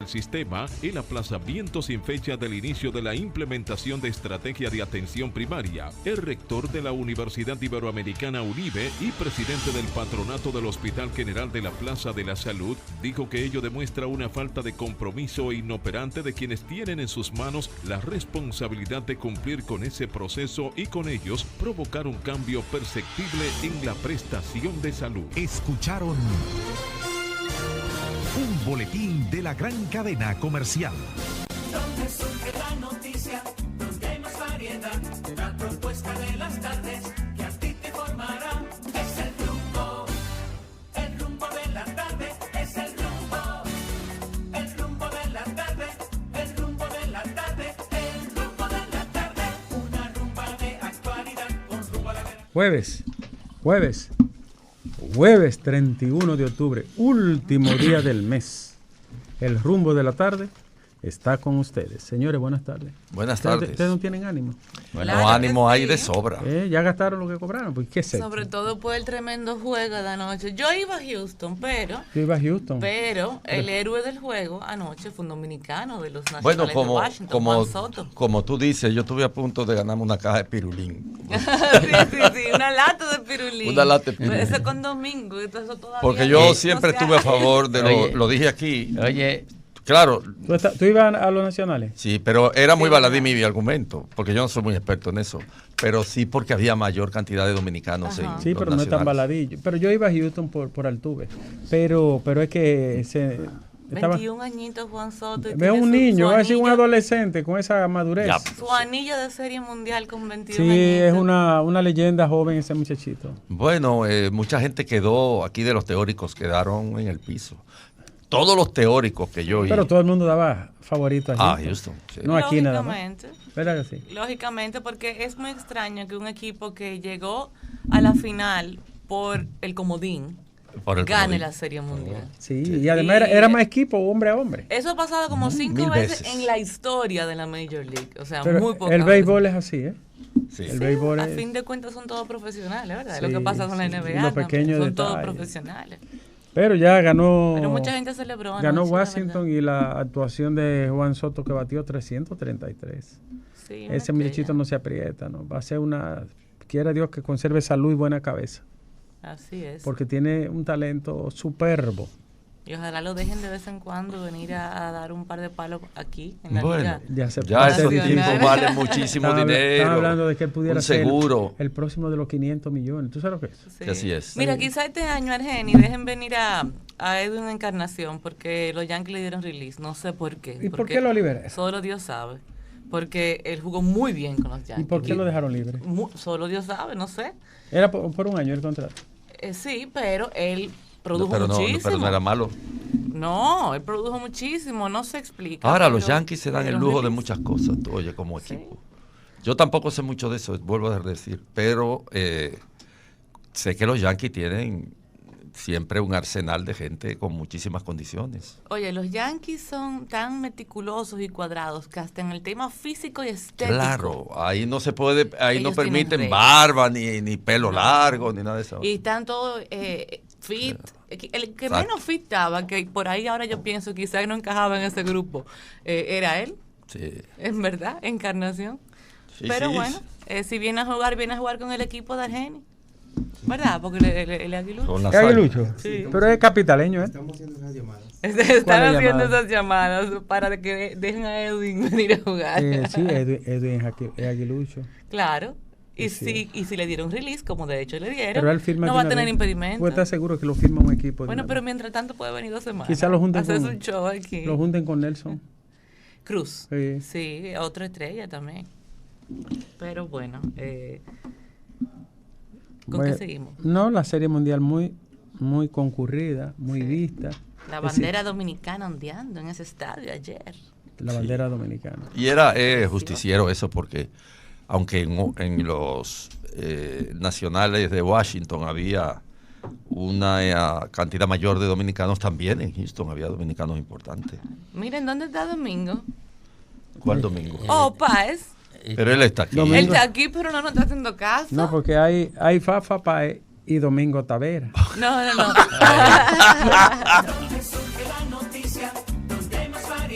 sistema, el aplazamiento sin fecha del inicio de la implementación de estrategia de atención primaria, el rector de la Universidad Iberoamericana UNIBE y presidente del patronato del Hospital General de la Plaza de la Salud, dijo que ello demuestra una falta de compromiso inoperante de quienes tienen en sus manos la responsabilidad de cumplir con ese proceso y con ellos provocar un cambio perceptible en la prestación de salud. Escucharon un boletín de la gran cadena comercial. Donde surge la noticia, donde hay más variedad, la propuesta de las tardes que a ti te formará. Es el rumbo de la tarde, es el rumbo de la tarde, el rumbo de la tarde, el rumbo de la tarde, una rumba de actualidad con rumbo a la verdad. Jueves 31 de octubre, último día del mes. El rumbo de la tarde está con ustedes. Señores, buenas tardes. Buenas tardes. ¿Ustedes no tienen ánimo? Bueno, Claro ánimo que hay sí. de sobra. ¿Ya gastaron lo que cobraron? Pues, ¿qué es esto? Sobre todo por el tremendo juego de anoche. Yo iba a Houston, pero Yo iba a Houston. el héroe del juego anoche fue un dominicano de los Bueno, Nacionales de Washington, Juan Soto. como tú dices, yo estuve a punto de ganarme una caja de pirulín. sí, una lata de pirulín. Una lata de pirulín. Pero ese con domingo, entonces eso todavía Porque no yo se siempre hace. estuve a favor de Oye. lo dije aquí. Oye, Claro, ¿Tú ibas a los nacionales? sí, pero era muy Sí, baladí ¿verdad? mi argumento, porque yo no soy muy experto en eso, pero sí porque había mayor cantidad de dominicanos Ajá. en Sí, los pero no es tan nacionales. baladillo. Pero yo iba a Houston por Altuve. Pero es que estaba... 21 añitos Juan Soto. y Veo tiene un niño, su va a decir un anillo- adolescente con esa madurez. Ya. Su anillo de serie mundial con 22 Sí, añitos. es una leyenda joven ese muchachito. Bueno, mucha gente quedó, aquí de los teóricos, quedaron en el piso. Todos los teóricos que yo oí. Pero todo el mundo daba favorito a Houston. Houston, sí. No aquí nada más. Lógicamente. ¿Verdad que sí? Lógicamente, porque es muy extraño que un equipo que llegó a la final por el comodín Por el gane comodín. la Serie Mundial. Sí, y además era más equipo hombre a hombre. Eso ha pasado como 5 1000 veces veces. en la historia de la Major League. O sea, Pero muy pocas el béisbol veces. es así, ¿eh? Sí. El béisbol A es... fin de cuentas son todos profesionales, ¿verdad? Sí, Lo que pasa con la sí, NBA. y los también, pequeños son todos detalles. profesionales. Pero ya ganó... Pero mucha gente celebró anoche, Ganó la Washington verdad. y la actuación de Juan Soto que batió 333. Sí, una Ese muchachito estrella. no se aprieta, ¿no? Va a ser una... Quiera Dios que conserve salud y buena cabeza. Así es. Porque tiene un talento superbo. Y ojalá lo dejen de vez en cuando venir a dar un par de palos aquí en la Bueno, liga. Ya se ya puede esos hacer Nacional. tipos valen muchísimo Están dinero. hablando de que él pudiera un ser seguro. el próximo de los 500 millones. ¿Tú sabes lo que es? Sí. Que así es. Mira, quizá este año, Argeni, dejen venir a Edwin Encarnación porque los Yankees le dieron release. No sé por qué. ¿Y por porque qué lo liberaron? Solo Dios sabe. Porque él jugó muy bien con los Yankees. ¿Y por qué lo dejaron libre? Solo Dios sabe, no sé. Era por un año el contrato. Sí, pero él produjo pero muchísimo. pero no era malo. No, él produjo muchísimo, no se explica. Ahora, los pero Yankees se dan el dieron lujo de release. muchas cosas, oye, como Sí. equipo. Yo tampoco sé mucho de eso, vuelvo a decir, pero sé que los Yankees tienen siempre un arsenal de gente con muchísimas condiciones. Oye, los Yankees son tan meticulosos y cuadrados que hasta en el tema físico y estético. Claro, ahí no se puede, ahí no Ellos tienen permiten reglas. barba, ni pelo largo, ni nada de eso. Y están todos fit. El que Exacto. menos fit estaba, que por ahí ahora yo pienso quizás no encajaba en ese grupo, era él, Sí, en verdad, Encarnación. sí, Pero sí. bueno, si viene a jugar con el equipo de Argeni. ¿Verdad? Porque el aguilucho. Son las ¿Qué aguilucho? Sí. Pero es capitaleño, ¿eh? Estamos haciendo unas llamadas. Están ¿Cuál es la haciendo llamada? esas llamadas para que dejen a Edwin venir a jugar. Sí, Edwin es aguilucho. Claro. Y Sí. si le dieron release, como de hecho le dieron, Pero él firma no de va a una tener vez. impedimento. ¿Tú estás seguro que lo firma un equipo? de Bueno, una pero vez? mientras tanto puede venir 2 semanas. Quizá lo junten hacer con- un show aquí. Lo junten con Nelson. Cruz. Sí. Sí, otra estrella también. Pero bueno, ¿con Bueno, qué seguimos? No, la Serie Mundial muy concurrida, muy Sí. vista. La Es bandera dominicana ondeando en ese estadio ayer. decir, la bandera dominicana. Y era justiciero eso porque aunque en los nacionales de Washington había una cantidad mayor de dominicanos, también en Houston había dominicanos importantes. Miren, ¿dónde está Domingo? ¿Cuál domingo? Oh, Páez. Pero él está aquí. Domingo. Él está aquí, pero no nos está haciendo caso. No, porque hay Fafa Paez y Domingo Tavera. No. Donde surge la noticia, donde hay más variedad.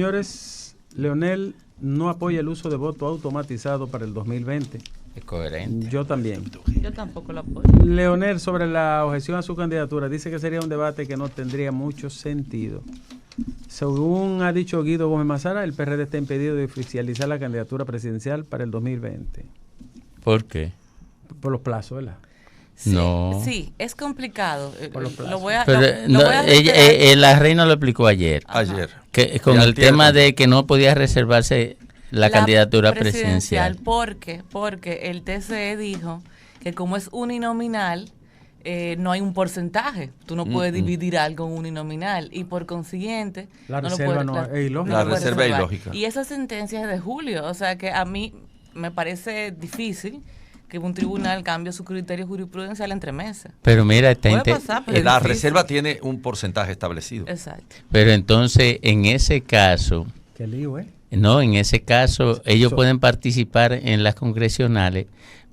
Señores, Leonel no apoya el uso de voto automatizado para el 2020. Es coherente. Yo también. Yo tampoco lo apoyo. Leonel, sobre la objeción a su candidatura, dice que sería un debate que no tendría mucho sentido. Según ha dicho Guido Gómez Mazara, el PRD está impedido de oficializar la candidatura presidencial para el 2020. ¿Por qué? Por los plazos, ¿verdad? Sí, No. sí, es complicado. Por los plazos. Lo voy a, Pero lo voy a reiterar. la reina lo explicó ayer. Ayer. Que con Y el antier tema también. de que no podía reservarse la candidatura presidencial. Porque el TCE dijo que como es uninominal, no hay un porcentaje. Tú no puedes dividir algo en uninominal y por consiguiente La no lo reserva puedes- no la- es ilógica. La lo puedes reserva es reservar. ilógica. Y esa sentencia es de julio, o sea que a mí me parece difícil que un tribunal cambie su criterio jurisprudencial entre meses. Pero mira, está Puede pasar, pero es La difícil. reserva tiene un porcentaje establecido. Exacto. pero entonces en ese caso, Qué lío, ¿eh? no, en ese caso ellos pueden participar en las congresionales,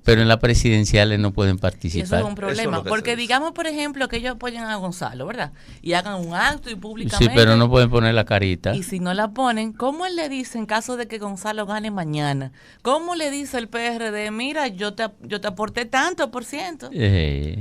pero en las presidenciales no pueden Y eso es participar. un Eso problema, es lo que porque se dice. digamos, por ejemplo, que ellos apoyen a Gonzalo, ¿verdad? Y hagan un acto y Sí, públicamente. pero no pueden poner la carita. Y si no la ponen, ¿cómo él le dice en caso de que Gonzalo gane mañana? ¿Cómo le dice el PRD, mira, yo te aporté tanto por ciento?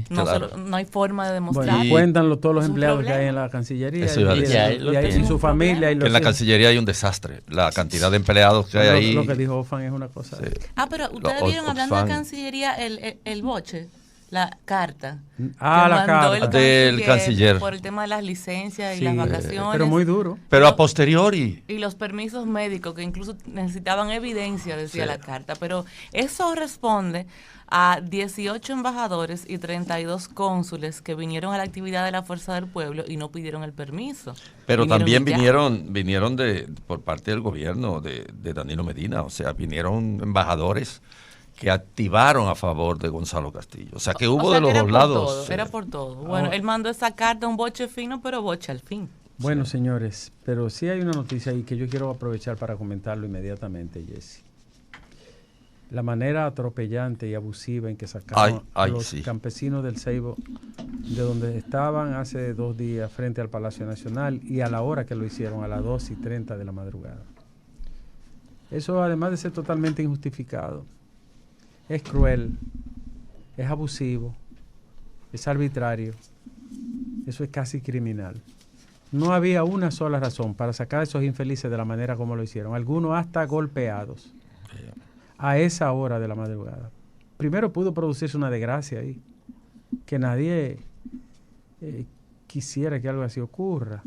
No, Claro. no hay forma de Bueno, demostrar. Y- cuéntanlo todos los Es un empleados que problema. hay en la Cancillería Eso iba a y, decir. Ya, y lo ahí tienen. y su familia. Y Que en la Cancillería hay un desastre. La cantidad de empleados que hay ahí. Lo que dijo Ofan es una cosa. Sí. Pero ustedes Los vieron, hablando de Oxfam. Cancillería, el boche, la carta. Ah, que la mandó carta. Del canciller. Por el tema de las licencias y Sí, las vacaciones. pero muy duro. Pero a posteriori. Y los permisos médicos, que incluso necesitaban evidencia, decía Sí. la carta. Pero eso responde a 18 embajadores y 32 cónsules que vinieron a la actividad de la Fuerza del Pueblo y no pidieron el permiso. Pero también y ya. vinieron por parte del gobierno de Danilo Medina. O sea, vinieron embajadores que activaron a favor de Gonzalo Castillo. O sea, que hubo O sea, de los que era dos por lados. todo, era por todo. Bueno, él mandó esa carta, un boche fino, pero boche al fin. Bueno, señores, pero sí hay una noticia ahí que yo quiero aprovechar para comentarlo inmediatamente, Jesse. La manera atropellante y abusiva en que sacaron a los sí. campesinos del Ceibo de donde estaban hace 2 días frente al Palacio Nacional y a la hora que lo hicieron, a las 2:30 de la madrugada. Eso, además de ser totalmente injustificado, es cruel, es abusivo, es arbitrario, eso es casi criminal. No había una sola razón para sacar a esos infelices de la manera como lo hicieron, algunos hasta golpeados a esa hora de la madrugada. Primero pudo producirse una desgracia ahí, que nadie quisiera que algo así ocurra.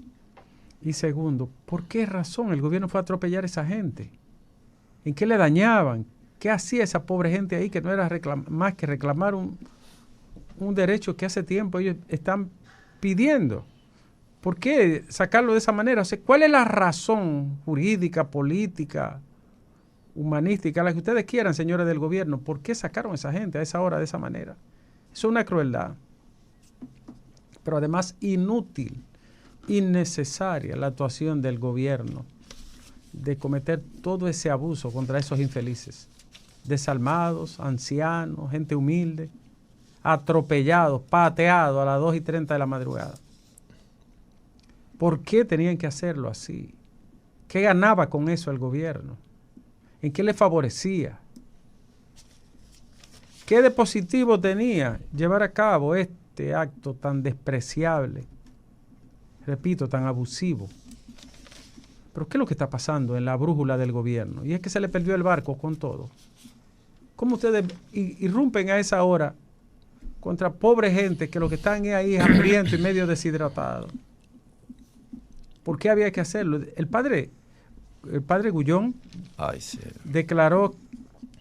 Y segundo, ¿por qué razón el gobierno fue a atropellar a esa gente? ¿En qué le dañaban? ¿Qué hacía esa pobre gente ahí que no era más que reclamar un derecho que hace tiempo ellos están pidiendo? ¿Por qué sacarlo de esa manera? O sea, ¿cuál es la razón jurídica, política, humanística, la que ustedes quieran, señores del gobierno? ¿Por qué sacaron a esa gente a esa hora de esa manera? Eso es una crueldad. Pero además inútil, innecesaria la actuación del gobierno de cometer todo ese abuso contra esos infelices, desalmados, ancianos, gente humilde, atropellados, pateados a las 2:30 de la madrugada. ¿Por qué tenían que hacerlo así? ¿Qué ganaba con eso el gobierno? ¿En qué le favorecía? ¿Qué de positivo tenía llevar a cabo este acto tan despreciable? Repito, tan abusivo. Pero ¿qué es lo que está pasando en la brújula del gobierno? Y es que se le perdió el barco con todo. ¿Cómo ustedes irrumpen a esa hora contra pobre gente que lo que están ahí es hambriento y medio deshidratado? ¿Por qué había que hacerlo? El padre Gullón Sí. declaró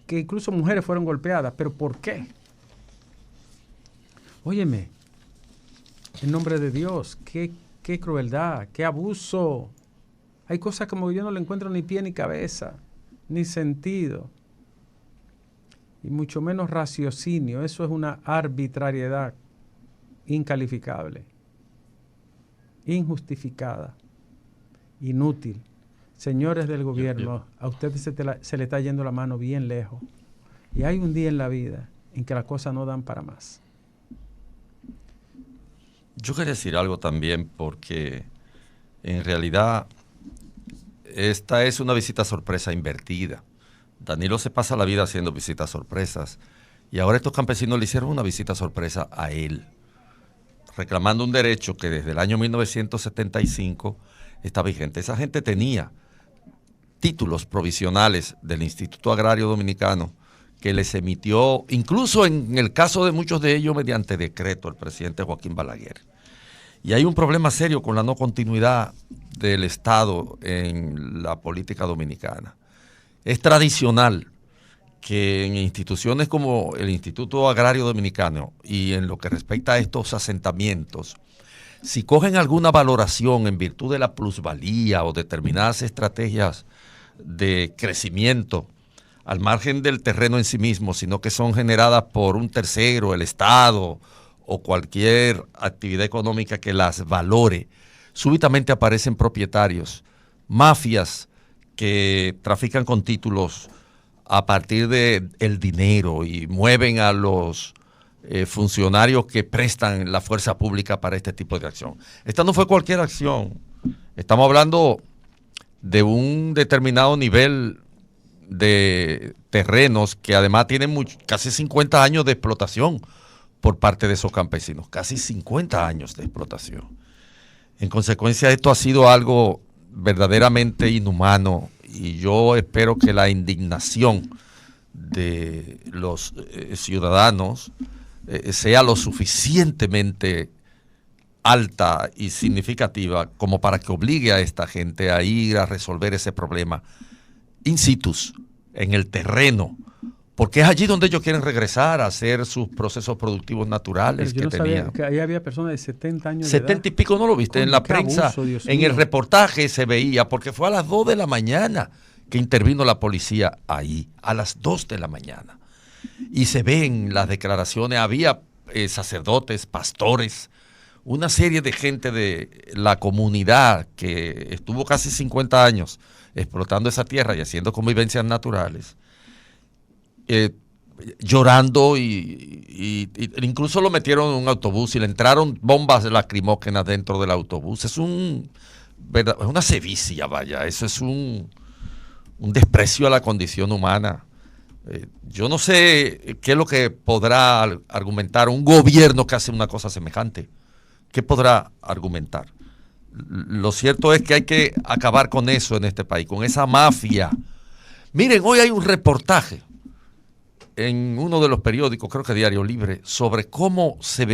que incluso mujeres fueron golpeadas. ¿Pero por qué? Óyeme, en nombre de Dios, qué crueldad, qué abuso. Hay cosas como yo no le encuentro ni pie ni cabeza, ni sentido, y mucho menos raciocinio. Eso es una arbitrariedad incalificable, injustificada, inútil. Señores del gobierno, a ustedes se le está yendo la mano bien lejos. Y hay un día en la vida en que las cosas no dan para más. Yo quería decir algo también porque en realidad esta es una visita sorpresa invertida. Danilo se pasa la vida haciendo visitas sorpresas y ahora estos campesinos le hicieron una visita sorpresa a él, reclamando un derecho que desde el año 1975 está vigente. Esa gente tenía títulos provisionales del Instituto Agrario Dominicano que les emitió, incluso en el caso de muchos de ellos, mediante decreto, el presidente Joaquín Balaguer. Y hay un problema serio con la no continuidad del Estado en la política dominicana. Es tradicional que en instituciones como el Instituto Agrario Dominicano y en lo que respecta a estos asentamientos, si cogen alguna valoración en virtud de la plusvalía o determinadas estrategias de crecimiento, al margen del terreno en sí mismo, sino que son generadas por un tercero, el Estado o cualquier actividad económica que las valore, súbitamente aparecen propietarios, mafias que trafican con títulos a partir del dinero y mueven a los funcionarios que prestan la fuerza pública para este tipo de acción. Esta no fue cualquier acción. Estamos hablando de un determinado nivel de terrenos que además tienen casi 50 años de explotación por parte de esos campesinos, casi 50 años de explotación. En consecuencia, esto ha sido algo verdaderamente inhumano y yo espero que la indignación de los ciudadanos sea lo suficientemente alta y significativa como para que obligue a esta gente a ir a resolver ese problema in situ, en el terreno, porque es allí donde ellos quieren regresar a hacer sus procesos productivos naturales. Pero yo que no tenían. sabía que ahí había personas de 70 años 70 y pico, ¿no lo viste? En la prensa, abuso, Dios en mío. el reportaje se veía, porque fue a las 2 de la mañana que intervino la policía ahí, a las 2 de la mañana. Y se ven las declaraciones, había sacerdotes, pastores, una serie de gente de la comunidad que estuvo casi 50 años explotando esa tierra y haciendo convivencias naturales, llorando y incluso lo metieron en un autobús y le entraron bombas lacrimógenas dentro del autobús. Es una sevicia, vaya, eso es un desprecio a la condición humana. Yo no sé qué es lo que podrá argumentar un gobierno que hace una cosa semejante. ¿Qué podrá argumentar? Lo cierto es que hay que acabar con eso en este país, con esa mafia. Miren, hoy hay un reportaje en uno de los periódicos, creo que Diario Libre, sobre cómo se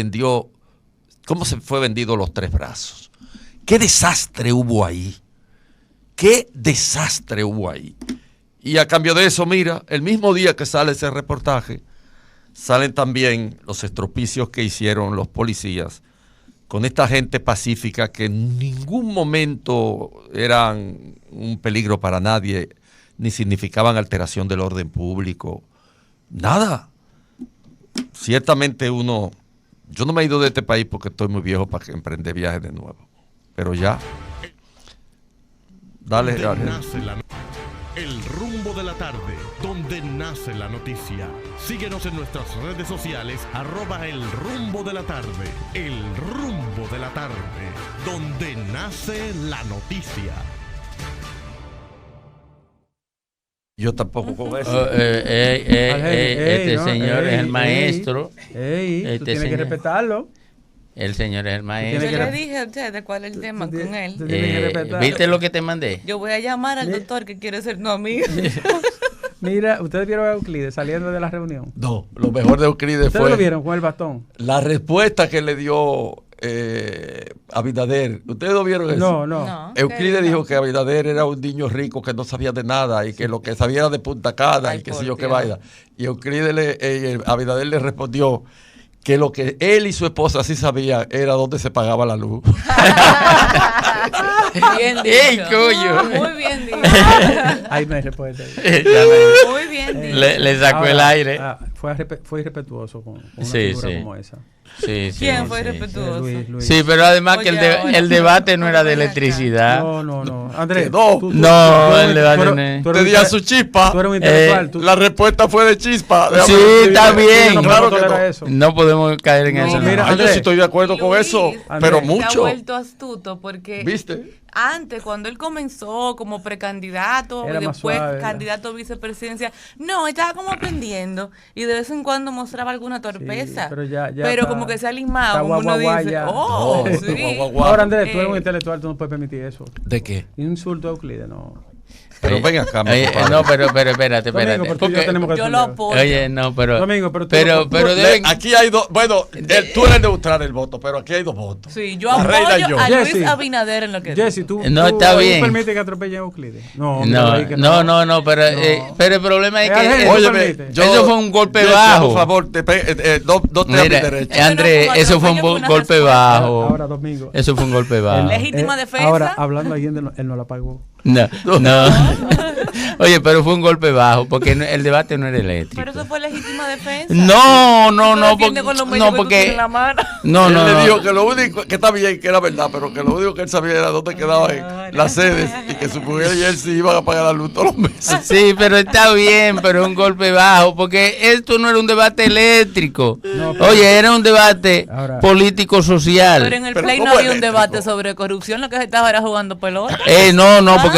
fue vendido los 3 brazos. ¿Qué desastre hubo ahí? ¿Qué desastre hubo ahí? Y a cambio de eso, mira, el mismo día que sale ese reportaje, salen también los estropicios que hicieron los policías con esta gente pacífica que en ningún momento eran un peligro para nadie, ni significaban alteración del orden público. Nada. Ciertamente yo no me he ido de este país porque estoy muy viejo para emprender viajes de nuevo. Pero ya. Dale. El rumbo de la tarde, donde nace la noticia. Síguenos en nuestras redes sociales, @el rumbo de la tarde. El rumbo de la tarde, donde nace la noticia. Yo tampoco con eso. Este señor es el maestro. Tú tienes que respetarlo. El señor es el maestro. Yo le dije a ustedes cuál es el tema con él. ¿Viste lo que te mandé? Yo voy a llamar al doctor que quiere ser no amigo. Mira, ustedes vieron a Euclides saliendo de la reunión. No, lo mejor de Euclides ¿Ustedes lo vieron con el bastón? La respuesta que le dio Abinader. ¿Ustedes lo vieron eso? No. Euclides dijo que Abinader era un niño rico que no sabía de nada y que lo que sabía era de Punta Cana y qué sé yo qué vaina. Y Abinader le respondió que lo que él y su esposa sí sabían era dónde se pagaba la luz. Bien dicho. ¡Ey, coño! Muy bien dicho. Ahí me respuesta. Muy bien dicho. Le sacó el aire. Fue irrespetuoso con una figura como esa. Sí, ¿Quién fue respetuoso? Luis. Sí, pero además que Oye, el debate no era de electricidad. No. Andrés, el debate Te dio su chispa. Tú eres un intelectual. La respuesta fue de chispa. Sí, está bien. No, Claro que tolera no. eso. No podemos caer en eso. mira, Yo sí estoy de acuerdo con Luis eso, Andrés, pero Se ha mucho. vuelto astuto porque ¿Viste? antes, cuando él comenzó como precandidato Era y más después suave, ¿verdad? candidato a vicepresidencia, no, estaba como aprendiendo y de vez en cuando mostraba alguna torpeza. Sí, pero ya pero está- como que se ha está limado, como uno guau, dice, ya. oh, No, sí. guau, guau. Ahora, Andrés, tú eres un Eh, intelectual, tú no puedes permitir eso. ¿De qué? Insulto a Euclides, no. Pero ven acá, mi Oye, compadre. no, pero espérate. Domingo, pero tú y yo Porque- tenemos que yo lo defender. apoyo. Oye, no, pero. Domingo, pero tú pero, no- pero Le- deben. aquí hay dos, bueno, tú eres neutral el voto, pero aquí hay dos votos. Sí, yo La reina y apoyo yo. a Luis Jesse. Abinader en lo que Jesse, dijo. tú, No, tú, está ¿tú bien. permites que atropellen a Euclides? No, No, mira, que no, pero el problema es que. Argenis, Óyeme, permite. Eso fue un golpe Jesse, bajo. Por favor, no te a mi Mira, derecha. Andrés, Bueno, eso fue un como atropello fue una golpe respuesta. bajo. Ahora, Domingo. Eso fue un golpe bajo. Legítima defensa. Ahora, hablando allí, él no la pagó. No. Oye, pero fue un golpe bajo, porque el debate no era eléctrico. Pero eso fue legítima defensa. No, Tú no, defiendes con los medios que tú tienes en la mano. No, Él no, le no. dijo que lo único, que está bien, que era verdad, pero que lo único que él sabía era dónde quedaban las sedes y que su mujer y él se iban a pagar la luz todos los meses. Sí, pero está bien, pero es un golpe bajo, porque esto no era un debate eléctrico. No, pero- Oye, era un debate Ahora- político-social. Pero en el Pero play ¿cómo no había un eléctrico? debate sobre corrupción, lo que se estaba era jugando pelota. No, porque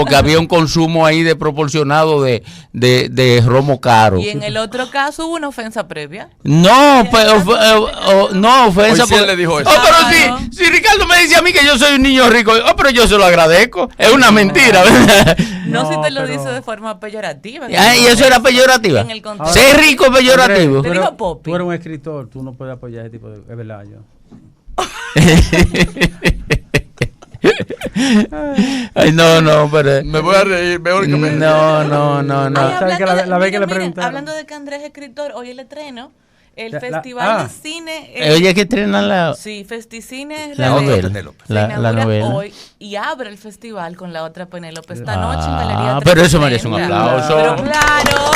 porque había un consumo ahí desproporcionado de romo caro. Y en el otro caso hubo una ofensa previa. No, no, ofensa. Hoy sí él le dijo eso. Oh, pero Claro. si Ricardo me dice a mí que yo soy un niño rico, pero yo se lo agradezco. Es una mentira, ¿verdad? No, No, si te lo pero- dice de forma peyorativa. Ah, ¿y eso era peyorativa? En el contexto. Ser rico es peyorativo. Andrés, Te tú digo eres- Poppy. Tú eres un escritor, tú no puedes apoyar ese tipo de... Es verdad, yo. Ay, no, pero. Me voy a reír, mejor que me No. Ay, ¿Sabes que hablando la vez que miren, le preguntaron? hablando de que Andrés es escritor, hoy el estreno, el La- Festival ah. de Cine. Oye, que estrenan la Sí, Festicine la Rebelde. novela. Penélope. Se La inaugura novela. hoy y abre el festival con la otra Penélope esta noche en Galería Ah, pero eso merece un 360. aplauso. Pero claro.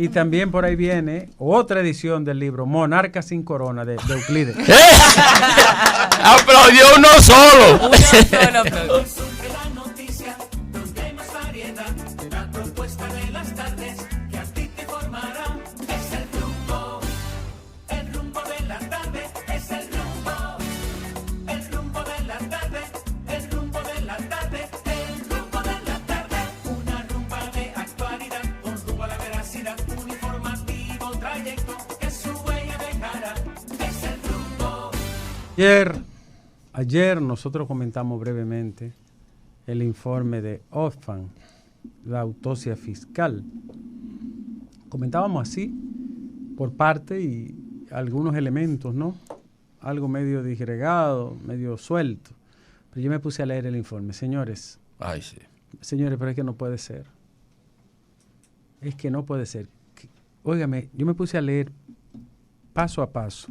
Y también por ahí viene otra edición del libro Monarca sin corona de Euclides. Aplaudió uno solo. Uno solo aplauso. De la noticia, donde hay más variedad, la propuesta de las tardes que a ti te formará. Es el rumbo de la tarde, es el rumbo de la tarde, el rumbo de la tarde, el rumbo de la tarde. Una rumba de actualidad, con rumbo a la veracidad, un informativo trayecto que su huella dejará. Es el rumbo. Ayer nosotros comentamos brevemente el informe de Oxfam, la autopsia fiscal. Comentábamos así, por parte y algunos elementos, ¿no? Algo medio disgregado, medio suelto. Pero yo me puse a leer el informe. Señores, Ay, sí. pero es que no puede ser. Es que no puede ser. Óigame, yo me puse a leer paso a paso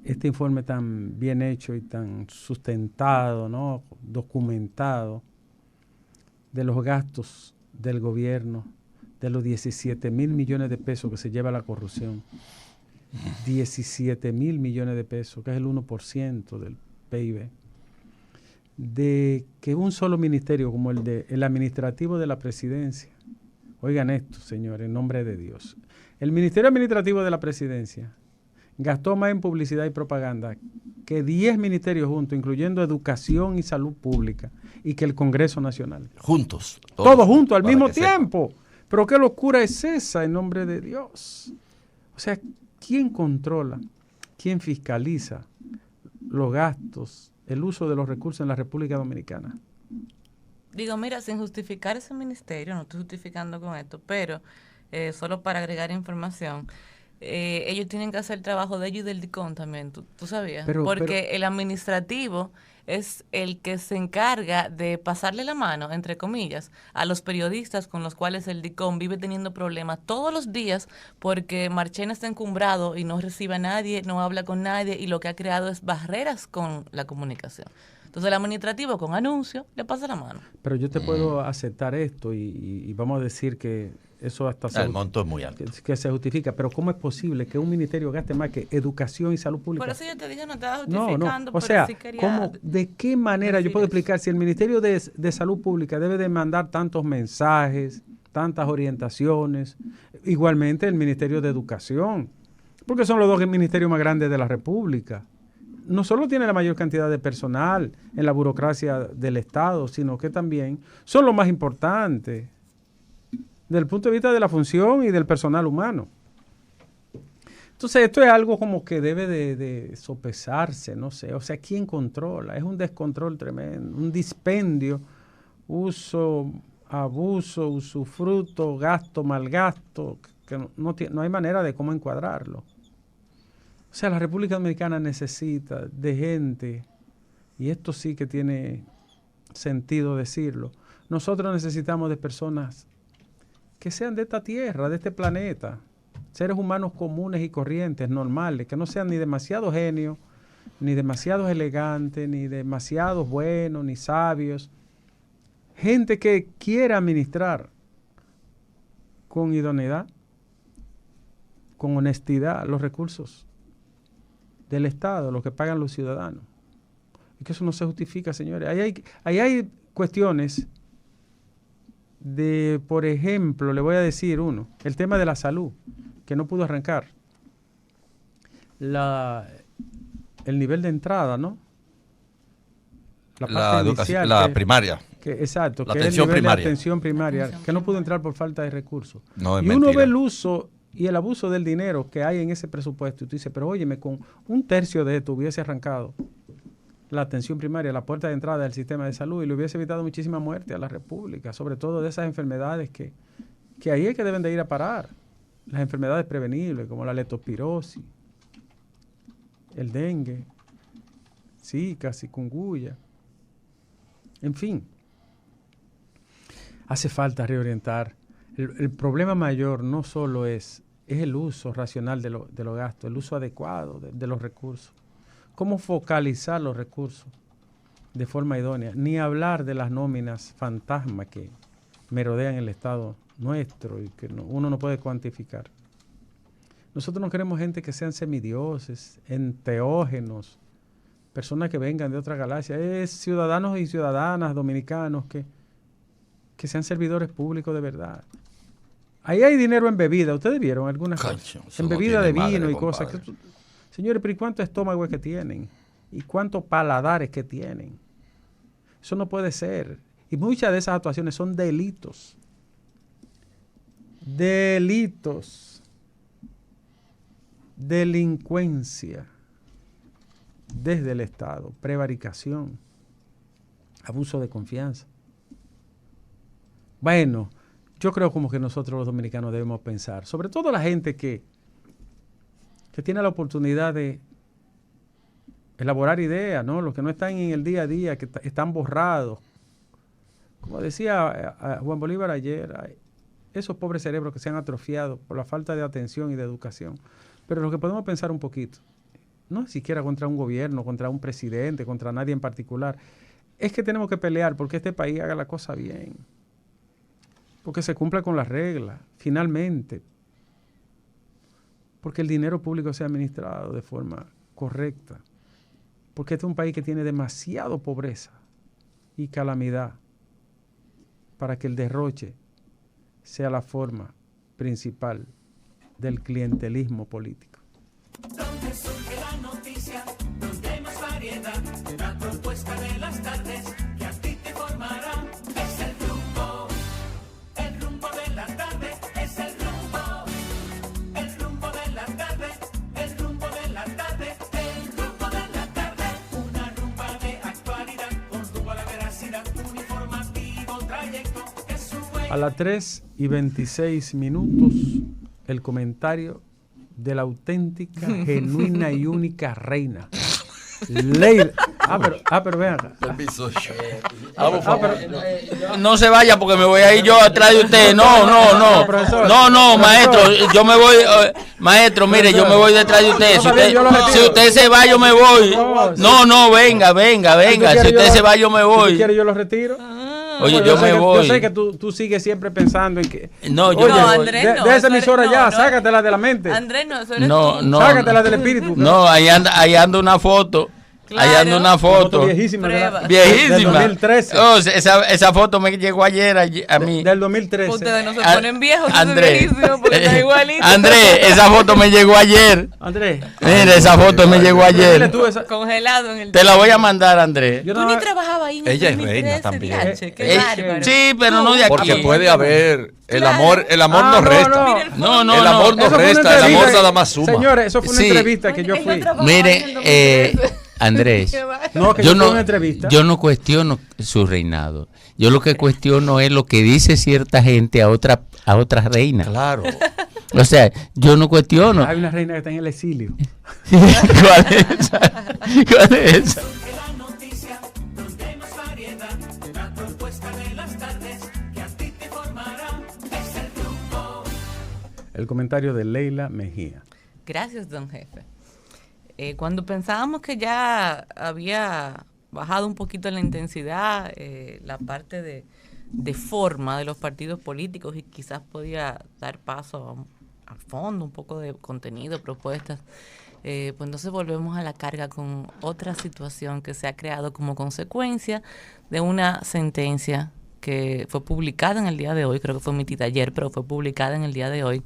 este informe tan bien hecho y tan sustentado, ¿no? Documentado de los gastos del gobierno, de los 17 mil millones de pesos que se lleva la corrupción. 17 mil millones de pesos, que es el 1% del PIB. De que un solo ministerio como el administrativo de la presidencia, oigan esto, señores, en nombre de Dios, el Ministerio Administrativo de la Presidencia gastó más en publicidad y propaganda que 10 ministerios juntos, incluyendo educación y salud pública, y que el Congreso Nacional. Juntos. Todos juntos al para mismo que sepa. tiempo. Pero qué locura es esa en nombre de Dios. O sea, ¿quién controla, quién fiscaliza los gastos, el uso de los recursos en la República Dominicana? Digo, mira, sin justificar ese ministerio, no estoy justificando con esto, pero solo para agregar información, ellos tienen que hacer el trabajo de ellos y del DICON también, ¿tú sabías? Porque el administrativo es el que se encarga de pasarle la mano, entre comillas, a los periodistas con los cuales el DICON vive teniendo problemas todos los días porque Marchena está encumbrado y no recibe a nadie, no habla con nadie y lo que ha creado es barreras con la comunicación. Entonces el administrativo con anuncio le pasa la mano. Pero yo te puedo aceptar esto y vamos a decir que eso hasta El monto es muy alto. que se justifica, pero ¿cómo es posible que un ministerio gaste más que educación y salud pública? Por eso yo te dije, no estaba No, justificando, o pero sea, sí quería... ¿de qué manera yo puedo decir eso. explicar si el Ministerio de Salud Pública debe de mandar tantos mensajes, tantas orientaciones, igualmente el Ministerio de Educación, porque son los dos ministerios más grandes de la República? no solo tiene la mayor cantidad de personal en la burocracia del Estado, sino que también son los más importantes desde el punto de vista de la función y del personal humano. Entonces esto es algo como que debe de sopesarse, no sé, o sea, ¿quién controla? Es un descontrol tremendo, un dispendio, uso, abuso, usufructo, gasto, malgasto, que no hay manera de cómo encuadrarlo. O sea, la República Dominicana necesita de gente, y esto sí que tiene sentido decirlo, nosotros necesitamos de personas que sean de esta tierra, de este planeta, seres humanos comunes y corrientes, normales, que no sean ni demasiado genios, ni demasiado elegantes, ni demasiado buenos, ni sabios. Gente que quiera administrar con idoneidad, con honestidad, los recursos del Estado, los que pagan los ciudadanos. Y que eso no se justifica, señores. Ahí hay cuestiones de, por ejemplo, le voy a decir uno, el tema de la salud, que no pudo arrancar. El nivel de entrada, ¿no? La educación, la primaria. Exacto, la que es el nivel de atención primaria, que no pudo entrar por falta de recursos. No, es y mentira. uno ve el uso y el abuso del dinero que hay en ese presupuesto. Y tú dices, pero óyeme, con un tercio de esto hubiese arrancado la atención primaria, la puerta de entrada del sistema de salud, y le hubiese evitado muchísima muerte a la República, sobre todo de esas enfermedades que ahí es que deben de ir a parar. Las enfermedades prevenibles, como la leptospirosis, el dengue, Zika, chikungunya. En fin, hace falta reorientar. El problema mayor no solo es el uso racional de los gastos, el uso adecuado de los recursos. Cómo focalizar los recursos de forma idónea. Ni hablar de las nóminas fantasma que merodean el Estado nuestro y que uno no puede cuantificar. Nosotros no queremos gente que sean semidioses, enteógenos, personas que vengan de otra galaxia. Es ciudadanos y ciudadanas dominicanos que sean servidores públicos de verdad. Ahí hay dinero en bebida. ¿Ustedes vieron algunas cosas? En bebida de vino y cosas. Señores, pero ¿y cuánto estómago es que tienen? ¿Y cuántos paladares que tienen? Eso no puede ser. Y muchas de esas actuaciones son delitos. Delitos. Delincuencia. Desde el Estado. Prevaricación. Abuso de confianza. Bueno, yo creo como que nosotros los dominicanos debemos pensar, sobre todo la gente que tiene la oportunidad de elaborar ideas, ¿no? Los que no están en el día a día, que están borrados. Como decía Juan Bolívar ayer, esos pobres cerebros que se han atrofiado por la falta de atención y de educación. Pero lo que podemos pensar un poquito, no siquiera contra un gobierno, contra un presidente, contra nadie en particular, es que tenemos que pelear porque este país haga la cosa bien. Porque se cumpla con las reglas, finalmente. Porque el dinero público sea administrado de forma correcta. Porque este es un país que tiene demasiado pobreza y calamidad para que el derroche sea la forma principal del clientelismo político. Donde surge la noticia, donde hay más variedad, la propuesta de las tardes que a ti te formará. Es el rumbo de la tarde, es el rumbo de la tarde, el rumbo de la tarde, el rumbo de la tarde. Una rumba de actualidad, con rumbo a la veracidad, un informativo trayecto que sube. A las 3:26, el comentario de la auténtica, genuina y única reina. Leila. Pero vean acá. Permiso. No se vaya porque me voy a ir yo atrás de usted. No, maestro, yo me voy, maestro, mire, yo me voy detrás de usted. Si usted se va, yo me voy. No, venga. Si usted se va, yo me voy. Si quiere, yo lo retiro. Oye, yo me voy. Yo sé que tú sigues siempre pensando en que... No, yo oye, no, Andrés, de esa emisora ya, sácatela de la mente. Andrés, no, eso eres No, tú. no. Sácatela del espíritu. No, ahí anda una foto Ahí anda una foto. Viejísima. Viejísima. Del 2013. Oh, esa foto me llegó ayer a mí. Del 2013. Ustedes no se ponen viejos, Andrés. porque está igualito. Andrés, esa foto me llegó ayer. Andrés. Mira, esa foto me llegó ayer. Congelado en el... Te la voy a mandar, Andrés. Tú ni trabajabas ahí en el Ella es 2013, reina también. diache, qué bárbaro. Sí, pero no de aquí. Porque puede haber el amor no no resta. No, el amor no Eso fue una resta, el amor entrevista. nada más suma. Señores, eso fue una Sí. entrevista que yo fui. Mire, Andrés, No, que yo yo fui a no, una entrevista. yo no cuestiono su reinado. Yo lo que cuestiono es lo que dice cierta gente a otra reina. Claro. O sea, yo no cuestiono. Hay una reina que está en el exilio. ¿Cuál es esa? ¿Cuál es esa? La noticia, donde hay más variedad, la propuesta de las tardes que a ti te informará. Es el Rumbo. El comentario de Leila Mejía. Gracias, don jefe. Cuando pensábamos que ya había bajado un poquito la intensidad, la parte de forma de los partidos políticos y quizás podía dar paso a fondo, un poco de contenido, propuestas, pues entonces volvemos a la carga con otra situación que se ha creado como consecuencia de una sentencia que fue publicada en el día de hoy, creo que fue emitida ayer, pero fue publicada en el día de hoy,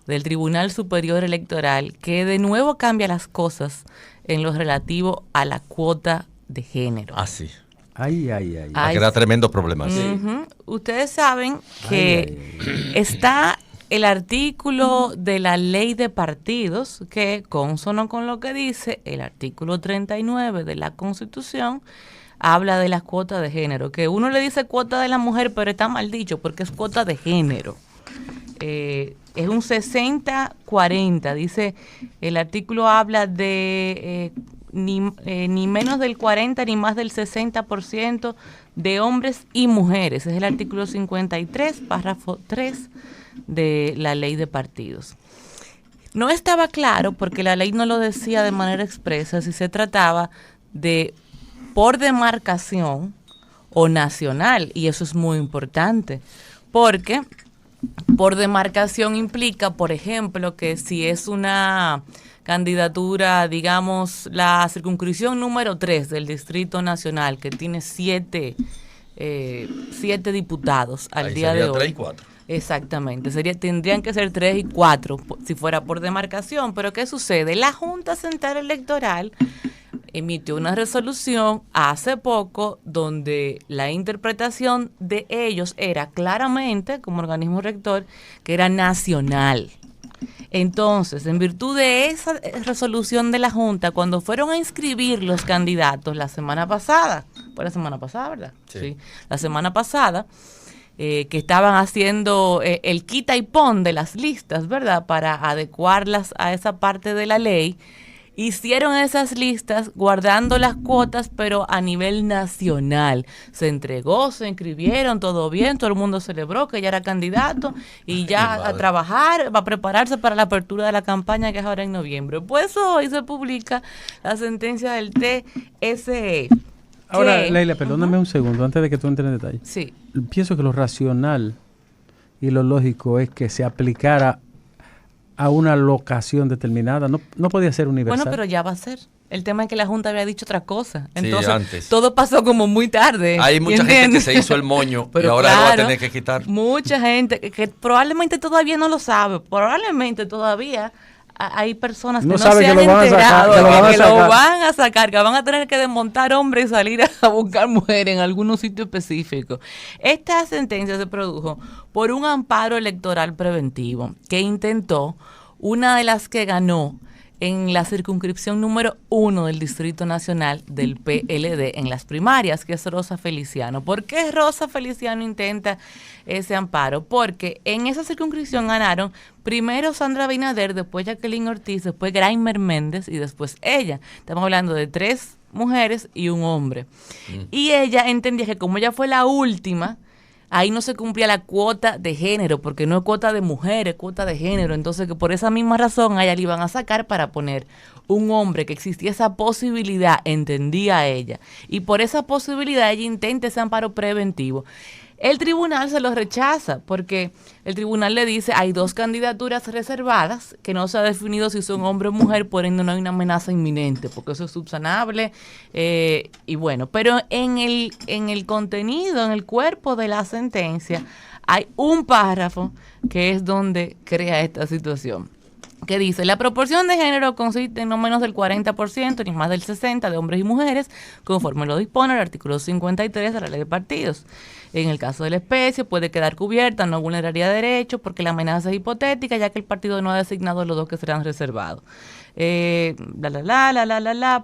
del Tribunal Superior Electoral, que de nuevo cambia las cosas en lo relativo a la cuota de género. Ah, sí. Ay. Va a quedar tremendo problema. Sí. Ustedes saben que está el artículo de la ley de partidos, que consono con lo que dice el artículo 39 de la Constitución, habla de las cuotas de género, que uno le dice cuota de la mujer, pero está mal dicho porque es cuota de género. Es un 60-40, dice, el artículo habla de ni menos del 40 ni más del 60% de hombres y mujeres. Es el artículo 53, párrafo 3 de la ley de partidos. No estaba claro, porque la ley no lo decía de manera expresa, si se trataba de por demarcación o nacional, y eso es muy importante, porque por demarcación implica, por ejemplo, que si es una candidatura, digamos, la circunscripción número 3 del Distrito Nacional, que tiene 7 diputados al Ahí día de hoy. 3 y 4. Exactamente, tendrían que ser 3 y 4 si fuera por demarcación, pero ¿qué sucede? La Junta Central Electoral emitió una resolución hace poco donde la interpretación de ellos era claramente, como organismo rector, que era nacional. Entonces, en virtud de esa resolución de la Junta, cuando fueron a inscribir los candidatos la semana pasada, fue la semana pasada, ¿verdad? Sí. La semana pasada, que estaban haciendo el quita y pon de las listas, ¿verdad? Para adecuarlas a esa parte de la ley. Hicieron esas listas guardando las cuotas, pero a nivel nacional. Se entregó, se inscribieron, todo bien, todo el mundo celebró que ya era candidato y ya a trabajar, va a prepararse para la apertura de la campaña que es ahora en noviembre. Pues hoy se publica la sentencia del TSE. Ahora, Leila, perdóname un segundo antes de que tú entres en detalle. Sí. Pienso que lo racional y lo lógico es que se aplicara a una locación determinada. No podía ser universal. Bueno, pero ya va a ser. El tema es que la Junta había dicho otra cosa. Entonces, Sí, antes. todo pasó como muy tarde. Hay mucha gente que se hizo el moño Pero y ahora lo va a claro, tener que quitar. Mucha gente que probablemente todavía no lo sabe. Probablemente todavía hay personas que No no sabe se que han lo van a sacar, enterado que lo van a que lo sacar. van a sacar, que van a tener que desmontar hombres y salir a buscar mujeres en algunos sitios específicos. Esta sentencia se produjo por un amparo electoral preventivo que intentó una de las que ganó en la circunscripción número 1 del Distrito Nacional del PLD en las primarias, que es Rosa Feliciano. ¿Por qué Rosa Feliciano intenta ese amparo? Porque en esa circunscripción ganaron primero Sandra Abinader, después Jacqueline Ortiz, después Graimer Méndez y después ella. Estamos hablando de 3 mujeres y un hombre. Y ella entendía que como ella fue la última, ahí no se cumplía la cuota de género, porque no es cuota de mujeres, cuota de género. Entonces, que por esa misma razón a ella le iban a sacar para poner un hombre, que existía esa posibilidad, entendía ella. Y por esa posibilidad ella intenta ese amparo preventivo. El tribunal se los rechaza porque el tribunal le dice hay 2 candidaturas reservadas que no se ha definido si son hombre o mujer, por ende no hay una amenaza inminente, porque eso es subsanable. Y bueno, pero en el contenido, en el cuerpo de la sentencia, hay un párrafo que es donde crea esta situación, que dice, la proporción de género consiste en no menos del 40% ni más del 60% de hombres y mujeres, conforme lo dispone el artículo 53 de la Ley de Partidos. En el caso de la especie puede quedar cubierta, no vulneraría derechos porque la amenaza es hipotética, ya que el partido no ha designado los 2 que serán reservados.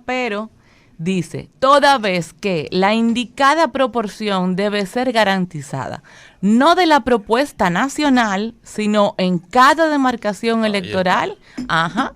Pero dice, toda vez que la indicada proporción debe ser garantizada, no de la propuesta nacional, sino en cada demarcación electoral,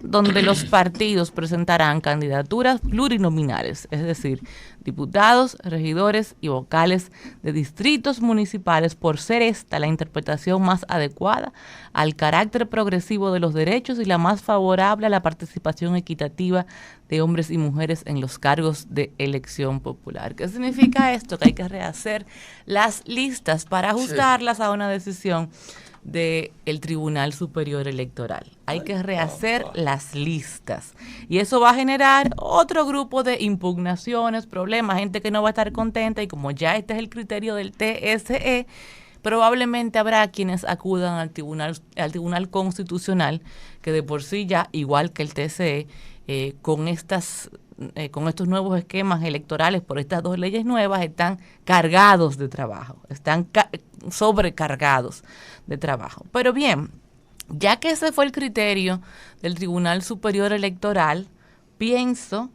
donde los partidos presentarán candidaturas plurinominales, es decir, diputados, regidores y vocales de distritos municipales, por ser esta la interpretación más adecuada al carácter progresivo de los derechos y la más favorable a la participación equitativa de hombres y mujeres en los cargos de elección popular. ¿Qué significa esto? Que hay que rehacer las listas para ajustarlas a una decisión del Tribunal Superior Electoral. Hay que rehacer las listas y eso va a generar otro grupo de impugnaciones, problemas, gente que no va a estar contenta, y como ya este es el criterio del TSE, probablemente habrá quienes acudan al Tribunal Constitucional, que de por sí ya, igual que el TSE, con estos nuevos esquemas electorales por estas 2 leyes nuevas, están cargados de trabajo, están sobrecargados de trabajo. Pero bien, ya que ese fue el criterio del Tribunal Superior Electoral, pienso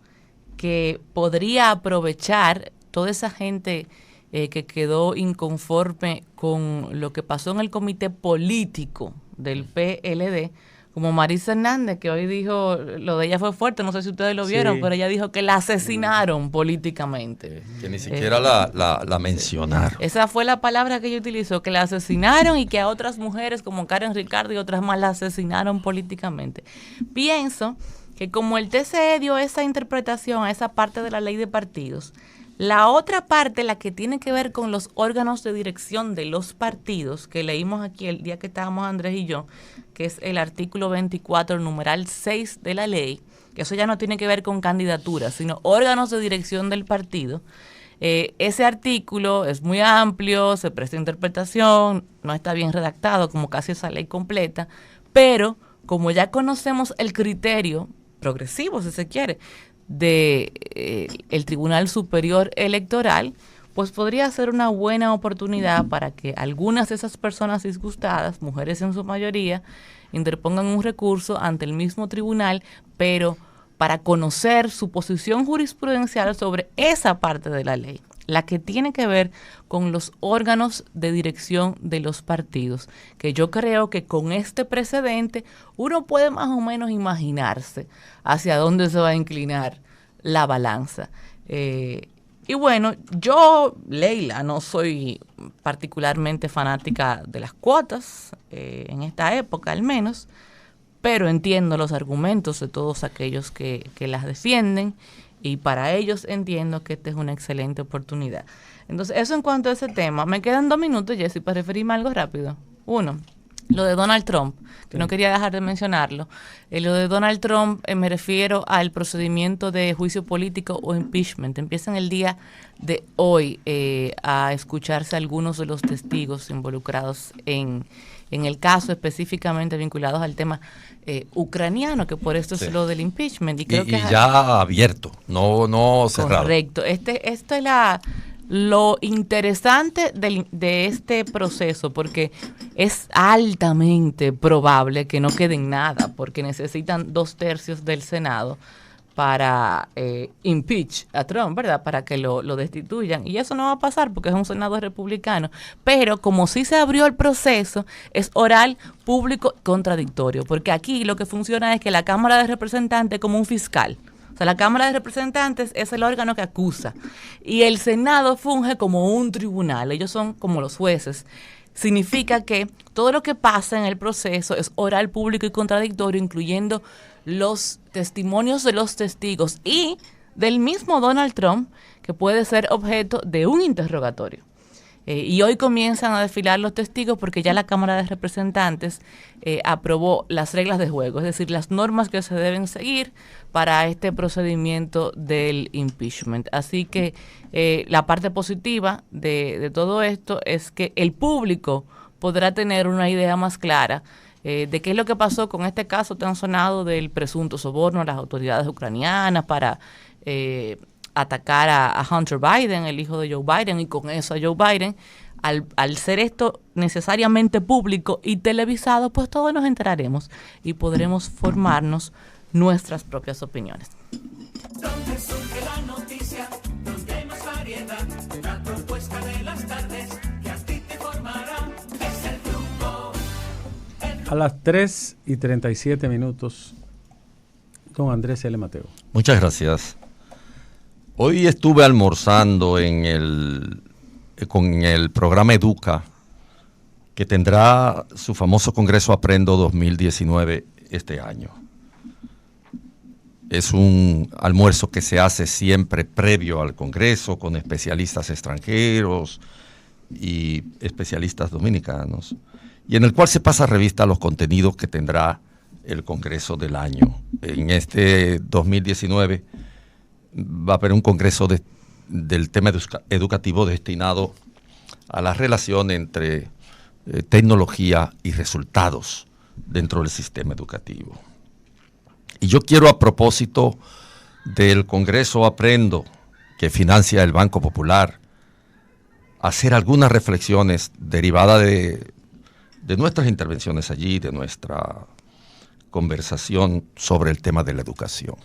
que podría aprovechar toda esa gente que quedó inconforme con lo que pasó en el comité político del PLD, como Marisa Hernández, que hoy dijo, lo de ella fue fuerte, no sé si ustedes lo vieron, pero ella dijo que la asesinaron políticamente. Que ni siquiera la mencionaron. Esa fue la palabra que ella utilizó, que la asesinaron, y que a otras mujeres como Karen Ricardo y otras más la asesinaron políticamente. Pienso que como el TCE dio esa interpretación a esa parte de la ley de partidos, la otra parte, la que tiene que ver con los órganos de dirección de los partidos, que leímos aquí el día que estábamos Andrés y yo, que es el artículo 24, numeral 6 de la ley, que eso ya no tiene que ver con candidaturas, sino órganos de dirección del partido. Ese artículo es muy amplio, se presta interpretación, no está bien redactado como casi esa ley completa, pero como ya conocemos el criterio progresivo, si se quiere, de el Tribunal Superior Electoral, pues podría ser una buena oportunidad para que algunas de esas personas disgustadas, mujeres en su mayoría, interpongan un recurso ante el mismo tribunal, pero para conocer su posición jurisprudencial sobre esa parte de la ley, la que tiene que ver con los órganos de dirección de los partidos, que yo creo que con este precedente uno puede más o menos imaginarse hacia dónde se va a inclinar la balanza. Y bueno, yo, Leila, no soy particularmente fanática de las cuotas, en esta época al menos, pero entiendo los argumentos de todos aquellos que las defienden, y para ellos entiendo que esta es una excelente oportunidad. Entonces, eso en cuanto a ese tema. Me quedan 2 minutos, Jessy, para referirme a algo rápido. 1, lo de Donald Trump, que no quería dejar de mencionarlo. Lo de Donald Trump, me refiero al procedimiento de juicio político o impeachment. Empiezan el día de hoy a escucharse algunos de los testigos involucrados en el caso, específicamente vinculados al tema ucraniano, que por esto es lo del impeachment. Y creo que ya abierto, no cerrado. Correcto. Esto es lo interesante de este proceso, porque es altamente probable que no quede en nada, porque necesitan 2/3 del Senado para impeach a Trump, ¿verdad? Para que lo destituyan. Y eso no va a pasar porque es un Senado republicano. Pero como sí se abrió el proceso, es oral, público, contradictorio. Porque aquí lo que funciona es que la Cámara de Representantes es como un fiscal. O sea, la Cámara de Representantes es el órgano que acusa. Y el Senado funge como un tribunal. Ellos son como los jueces. Significa que todo lo que pasa en el proceso es oral, público y contradictorio, incluyendo los testimonios de los testigos y del mismo Donald Trump, que puede ser objeto de un interrogatorio. Y hoy comienzan a desfilar los testigos porque ya la Cámara de Representantes aprobó las reglas de juego, es decir, las normas que se deben seguir para este procedimiento del impeachment. Así que la parte positiva de todo esto es que el público podrá tener una idea más clara de qué es lo que pasó con este caso tan sonado del presunto soborno a las autoridades ucranianas para atacar a Hunter Biden, el hijo de Joe Biden, y con eso a Joe Biden. Al ser esto necesariamente público y televisado, pues todos nos enteraremos y podremos formarnos nuestras propias opiniones. Donde surge la noticia, donde hay más variedad, la propuesta de las tardes que a ti te formará es el rumbo. A las 3:37, don Andrés L. Mateo. Muchas gracias. Hoy estuve almorzando con el programa Educa, que tendrá su famoso Congreso Aprendo 2019 este año. Es un almuerzo que se hace siempre previo al Congreso con especialistas extranjeros y especialistas dominicanos, y en el cual se pasa revista a los contenidos que tendrá el Congreso del año. En este 2019 va a haber un Congreso del tema educativo destinado a la relación entre tecnología y resultados dentro del sistema educativo. Y yo quiero, a propósito del Congreso Aprendo, que financia el Banco Popular, hacer algunas reflexiones derivadas de nuestras intervenciones allí, de nuestra conversación sobre el tema de la educación.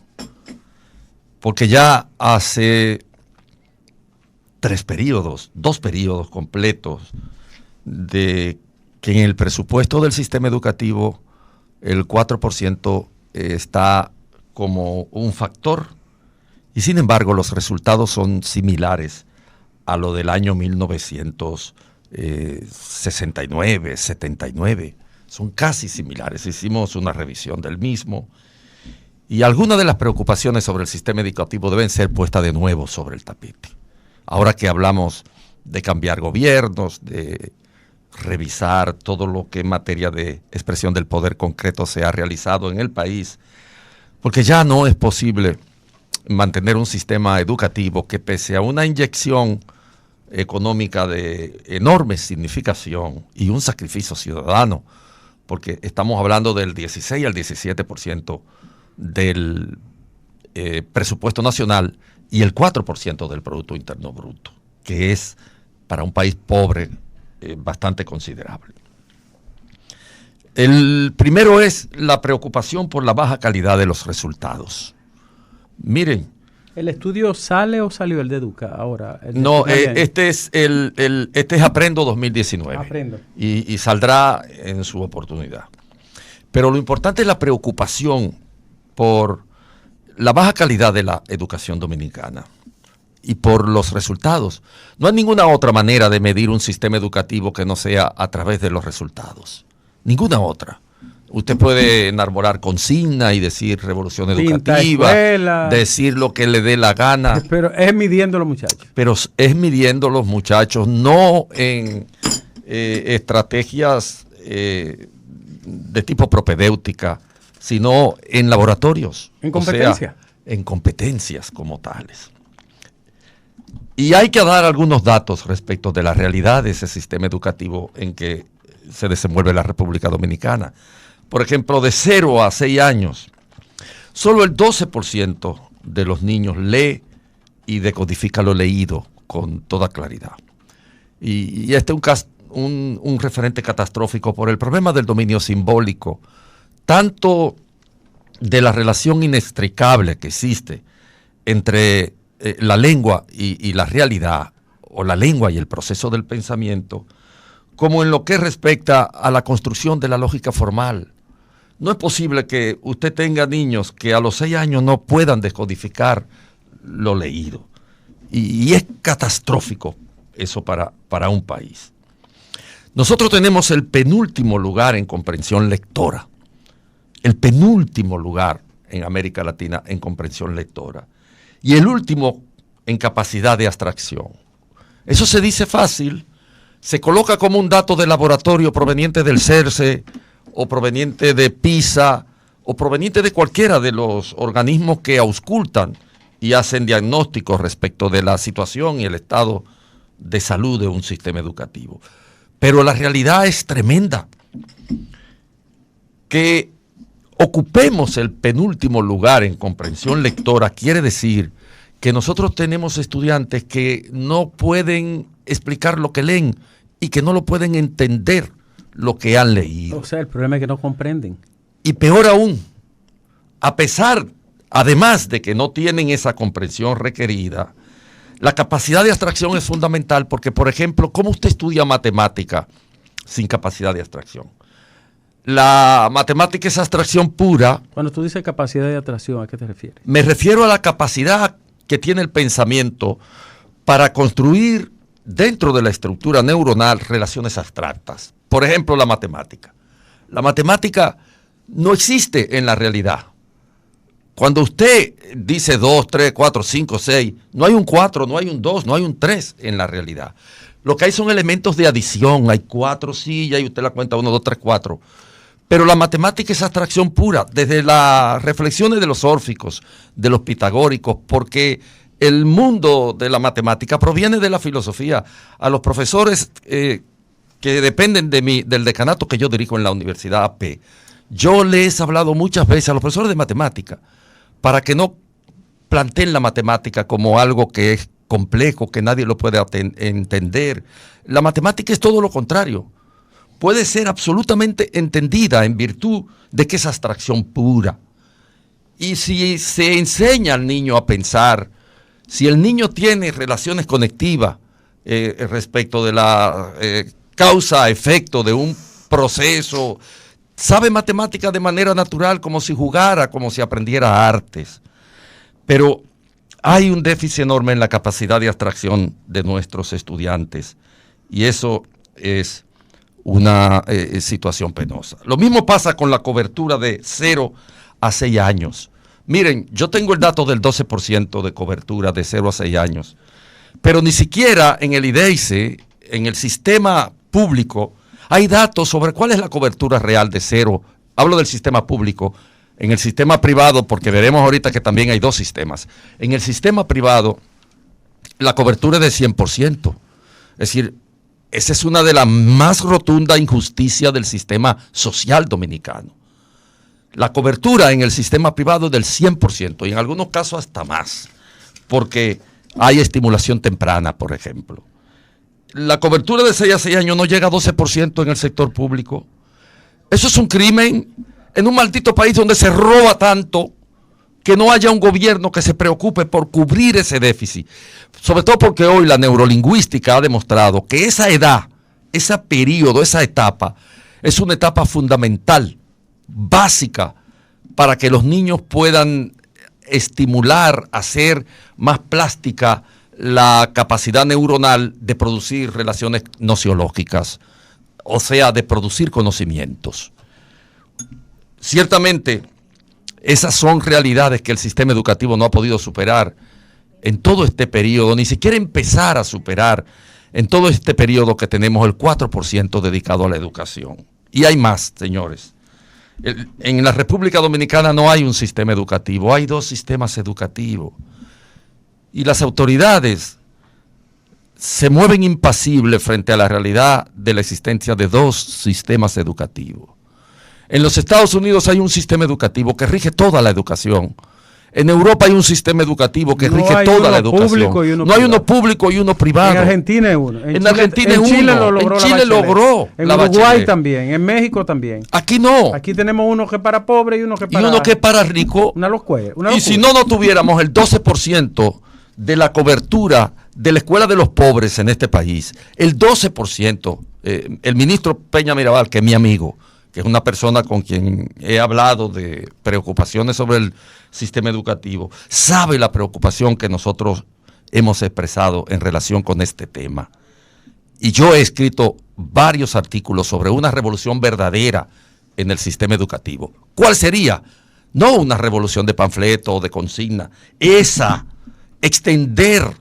Porque ya hace 2 periodos completos, de que en el presupuesto del sistema educativo el 4% está como un factor, y sin embargo los resultados son similares a lo del año 1969, 79, son casi similares. Hicimos una revisión del mismo, y algunas de las preocupaciones sobre el sistema educativo deben ser puestas de nuevo sobre el tapete. Ahora que hablamos de cambiar gobiernos, de revisar todo lo que en materia de expresión del poder concreto se ha realizado en el país, porque ya no es posible mantener un sistema educativo que, pese a una inyección económica de enorme significación y un sacrificio ciudadano, porque estamos hablando del 16 al 17% del presupuesto nacional y el 4% del Producto Interno Bruto, que es para un país pobre bastante considerable. El primero es la preocupación por la baja calidad de los resultados. Miren. ¿El estudio sale o salió el de Educa ahora? No, este es Aprendo 2019. Aprendo. Y saldrá en su oportunidad. Pero lo importante es la preocupación por la baja calidad de la educación dominicana y por los resultados. No hay ninguna otra manera de medir un sistema educativo que no sea a través de los resultados. Ninguna otra. Usted puede enarbolar consigna y decir revolución educativa, decir lo que le dé la gana. Pero es midiendo los muchachos. Pero es midiendo los muchachos, no en estrategias de tipo propedéutica, sino en laboratorios. En competencia. O sea, en competencias como tales. Y hay que dar algunos datos respecto de la realidad de ese sistema educativo en que se desenvuelve la República Dominicana. Por ejemplo, de 0 a 6 años, solo el 12% de los niños lee y decodifica lo leído con toda claridad. Y este es un referente catastrófico por el problema del dominio simbólico, tanto de la relación inextricable que existe entre la lengua y la realidad, o la lengua y el proceso del pensamiento, como en lo que respecta a la construcción de la lógica formal. No es posible que usted tenga niños que a los 6 años no puedan descodificar lo leído. Y es catastrófico eso para un país. Nosotros tenemos el penúltimo lugar en comprensión lectora. El penúltimo lugar en América Latina en comprensión lectora. Y el último en capacidad de abstracción. Eso se dice fácil, se coloca como un dato de laboratorio proveniente del CERCE o proveniente de PISA o proveniente de cualquiera de los organismos que auscultan y hacen diagnósticos respecto de la situación y el estado de salud de un sistema educativo. Pero la realidad es tremenda. Que ocupemos el penúltimo lugar en comprensión lectora quiere decir que nosotros tenemos estudiantes que no pueden explicar lo que leen y que no lo pueden entender lo que han leído. O sea, el problema es que no comprenden. Y peor aún, a pesar, además de que no tienen esa comprensión requerida, la capacidad de abstracción es fundamental porque, por ejemplo, ¿cómo usted estudia matemática sin capacidad de abstracción? La matemática es abstracción pura. Cuando tú dices capacidad de abstracción, ¿a qué te refieres? Me refiero a la capacidad que tiene el pensamiento para construir dentro de la estructura neuronal relaciones abstractas. Por ejemplo, la matemática. La matemática no existe en la realidad. Cuando usted dice 2, 3, 4, 5, 6, no hay un 4, no hay un 2, no hay un 3 en la realidad. Lo que hay son elementos de adición. Hay 4 sillas y usted la cuenta 1, 2, 3, 4. Pero la matemática es abstracción pura, desde las reflexiones de los órficos, de los pitagóricos, porque el mundo de la matemática proviene de la filosofía. A los profesores que dependen del decanato que yo dirijo en la Universidad AP, yo les he hablado muchas veces a los profesores de matemática para que no planteen la matemática como algo que es complejo, que nadie lo puede entender. La matemática es todo lo contrario. Puede ser absolutamente entendida en virtud de que es abstracción pura. Y si se enseña al niño a pensar, si el niño tiene relaciones conectivas respecto de la causa-efecto de un proceso, sabe matemática de manera natural como si jugara, como si aprendiera artes. Pero hay un déficit enorme en la capacidad de abstracción de nuestros estudiantes y eso es una situación penosa. Lo mismo pasa con la cobertura de 0 a 6 años. Miren, yo tengo el dato del 12% de cobertura de 0 a 6 años, pero ni siquiera en el IDEICE, en el sistema público, hay datos sobre cuál es la cobertura real de 0. Hablo del sistema público. En el sistema privado, porque veremos ahorita que también hay 2 sistemas. En el sistema privado, la cobertura es de 100%. Es decir, esa es una de las más rotundas injusticias del sistema social dominicano. La cobertura en el sistema privado es del 100% y en algunos casos hasta más, porque hay estimulación temprana, por ejemplo. La cobertura de 6 a 6 años no llega a 12% en el sector público. Eso es un crimen en un maldito país donde se roba tanto que no haya un gobierno que se preocupe por cubrir ese déficit. Sobre todo porque hoy la neurolingüística ha demostrado que esa edad, ese periodo, esa etapa, es una etapa fundamental, básica, para que los niños puedan estimular, hacer más plástica la capacidad neuronal de producir relaciones nociológicas, o sea, de producir conocimientos. Ciertamente, esas son realidades que el sistema educativo no ha podido superar en todo este periodo, ni siquiera empezar a superar en todo este periodo que tenemos el 4% dedicado a la educación. Y hay más, señores. En la República Dominicana no hay un sistema educativo, hay 2 sistemas educativos. Y las autoridades se mueven impasibles frente a la realidad de la existencia de 2 sistemas educativos. En los Estados Unidos hay un sistema educativo que rige toda la educación. En Europa hay un sistema educativo que rige toda la educación. No hay uno público y uno privado. En Argentina es uno. En Argentina es uno. En Chile logró. En Uruguay también. En México también. Aquí no. Aquí tenemos uno que es para pobre y uno que es para... Y uno que es para rico. Una locura. Y si no tuviéramos el 12% de la cobertura de la escuela de los pobres en este país, el 12%, el ministro Peña Mirabal, que es mi amigo, que es una persona con quien he hablado de preocupaciones sobre el sistema educativo, sabe la preocupación que nosotros hemos expresado en relación con este tema. Y yo he escrito varios artículos sobre una revolución verdadera en el sistema educativo. ¿Cuál sería? No una revolución de panfleto o de consigna, esa, extender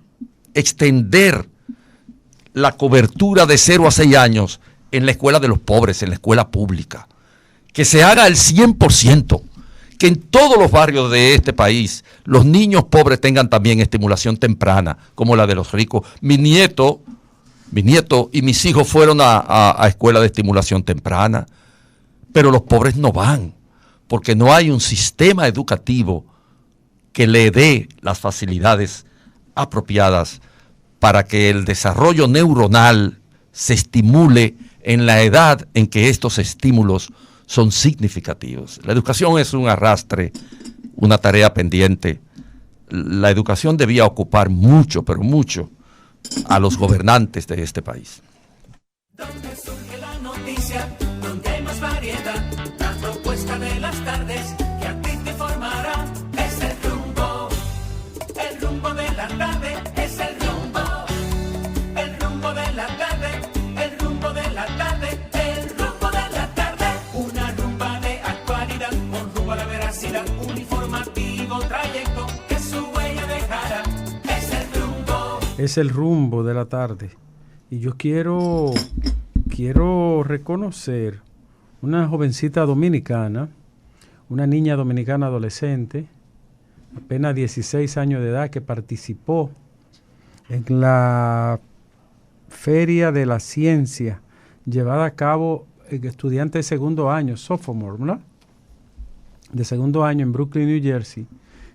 la cobertura de 0 a 6 años en la escuela de los pobres, en la escuela pública. Que se haga el 100%, que en todos los barrios de este país los niños pobres tengan también estimulación temprana, como la de los ricos. Mi nieto y mis hijos fueron a escuela de estimulación temprana, pero los pobres no van, porque no hay un sistema educativo que le dé las facilidades apropiadas para que el desarrollo neuronal se estimule en la edad en que estos estímulos son significativos. La educación es un arrastre, una tarea pendiente. La educación debía ocupar mucho, pero mucho, a los gobernantes de este país. Donde surge la noticia, donde hay más variedad, la propuesta de las tardes que a ti te informará. Es el rumbo de la tarde, es el rumbo de la tarde, el rumbo de la tarde, el rumbo de la tarde. Una rumba de actualidad, con rumbo a la veracidad, un informativo trayecto que su huella dejará. Es el rumbo de la tarde. Y yo quiero reconocer una jovencita dominicana, una niña dominicana adolescente, apenas 16 años de edad, que participó en la Feria de la Ciencia llevada a cabo en estudiante de segundo año, sophomore, ¿verdad? De segundo año en Brooklyn, New Jersey,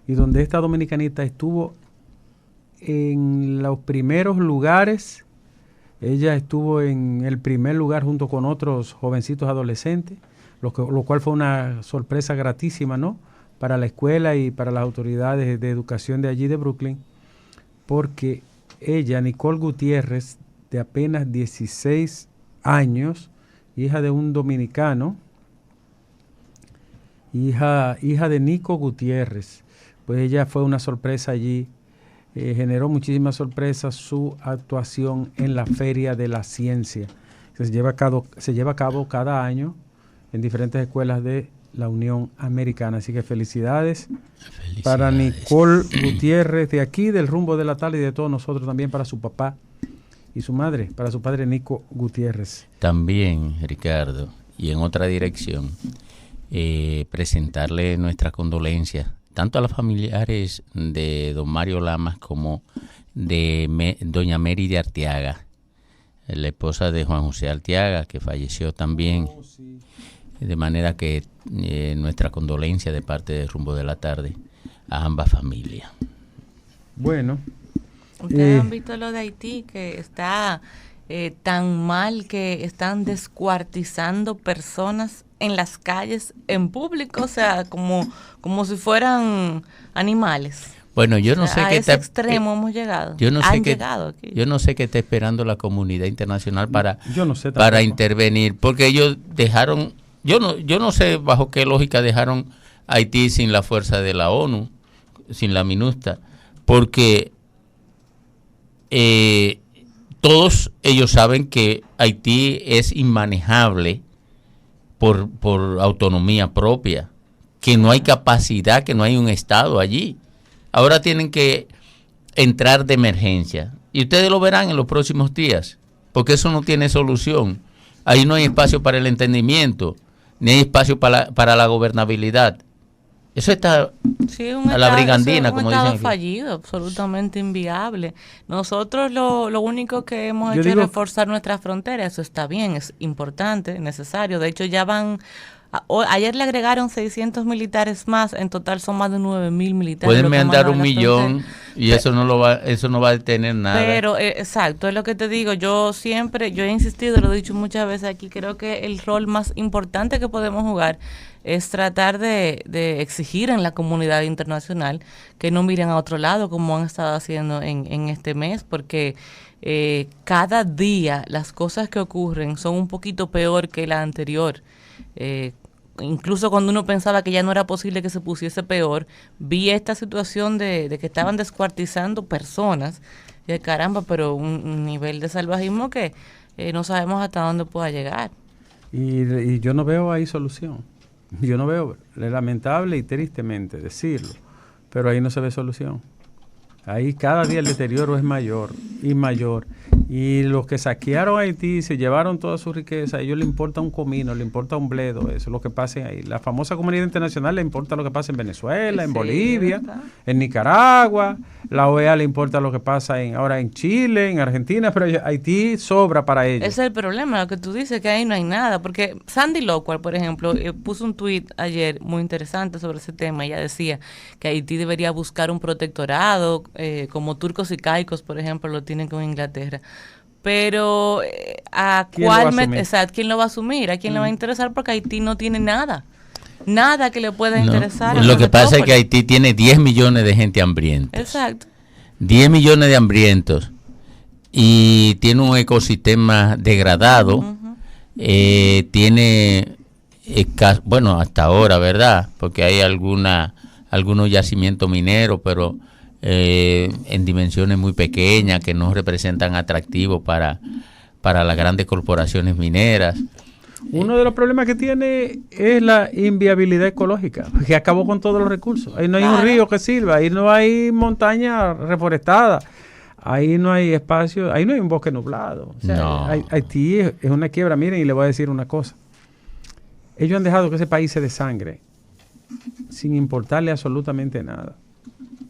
y donde esta dominicanita estuvo en los primeros lugares. Ella estuvo en el primer lugar junto con otros jovencitos adolescentes, lo cual fue una sorpresa gratísima, ¿no?, para la escuela y para las autoridades de educación de allí de Brooklyn, porque ella, Nicole Gutiérrez, de apenas 16 años, hija de un dominicano, hija de Nico Gutiérrez, pues ella fue una sorpresa allí. Generó muchísimas sorpresas su actuación en la Feria de la Ciencia. Se lleva a cabo cada año en diferentes escuelas de la Unión Americana. Así que felicidades para Nicole Gutiérrez, de aquí, del rumbo de la tarde, y de todos nosotros también, para su papá y su madre, para su padre Nico Gutiérrez. También, Ricardo, y en otra dirección, presentarle nuestras condolencias tanto a los familiares de don Mario Lamas como de doña Mary de Arteaga, la esposa de Juan José Arteaga, que falleció también. Sí. De manera que nuestra condolencia de parte de Rumbo de la Tarde a ambas familias. Bueno. Ustedes han visto lo de Haití, que está tan mal que están descuartizando personas en las calles, en público, o sea, como si fueran animales. Bueno, yo no sé a qué ese extremo hemos llegado. Yo no sé qué está esperando la comunidad internacional para para intervenir, porque ellos dejaron, yo no sé bajo qué lógica dejaron Haití sin la fuerza de la ONU, sin la MINUSTA, porque todos ellos saben que Haití es inmanejable por autonomía propia, que no hay capacidad, que no hay un Estado allí. Ahora tienen que entrar de emergencia. Y ustedes lo verán en los próximos días, porque eso no tiene solución. Ahí no hay espacio para el entendimiento, ni hay espacio para la gobernabilidad. Eso está a la brigandina, como dicen aquí. Es un estado fallido, absolutamente inviable. Nosotros lo único que hemos hecho es reforzar nuestras fronteras. Eso está bien, es importante, necesario. De hecho, ya van... Ayer le agregaron 600 militares más, en total son más de 9,000 militares. Pueden mandar 1,000,000 y eso no va a detener nada. Pero exacto, es lo que te digo, yo he insistido, lo he dicho muchas veces aquí, creo que el rol más importante que podemos jugar es tratar de exigir en la comunidad internacional que no miren a otro lado como han estado haciendo en este mes, porque cada día las cosas que ocurren son un poquito peor que la anterior. Incluso cuando uno pensaba que ya no era posible que se pusiese peor, vi esta situación de que estaban descuartizando personas, y de caramba, pero un nivel de salvajismo que no sabemos hasta dónde pueda llegar. Y yo no veo ahí solución. Yo no veo, es lamentable y tristemente decirlo, pero ahí no se ve solución. Ahí cada día el deterioro es mayor y mayor. Y los que saquearon Haití, se llevaron toda su riqueza, a ellos les importa un comino, les importa un bledo, eso es lo que pasa ahí. La famosa comunidad internacional le importa lo que pasa en Venezuela, en Bolivia, en Nicaragua. La OEA le importa lo que pasa ahora en Chile, en Argentina, pero Haití sobra para ellos. Ese es el problema, lo que tú dices, que ahí no hay nada. Porque Sandy Locual, por ejemplo, puso un tuit ayer muy interesante sobre ese tema. Ella decía que Haití debería buscar un protectorado, como turcos y caicos, por ejemplo, lo tienen con Inglaterra. Pero ¿quién lo va a asumir? ¿A quién le va a interesar? Porque Haití no tiene nada. Nada que le pueda interesar. Lo que pasa es que Haití tiene 10 millones de gente hambrienta. Exacto. 10 millones de hambrientos. Y tiene un ecosistema degradado. Tiene, bueno, hasta ahora, ¿verdad? Porque hay algunos yacimientos mineros, pero en dimensiones muy pequeñas que no representan atractivos para las grandes corporaciones mineras. Uno de los problemas que tiene es la inviabilidad ecológica, que acabó con todos los recursos. Ahí no hay un río que sirva, ahí no hay montaña reforestada, ahí no hay espacio, ahí no hay un bosque nublado. O sea, Haití es una quiebra. Miren, y le voy a decir una cosa. Ellos han dejado que ese país se desangre sin importarle absolutamente nada.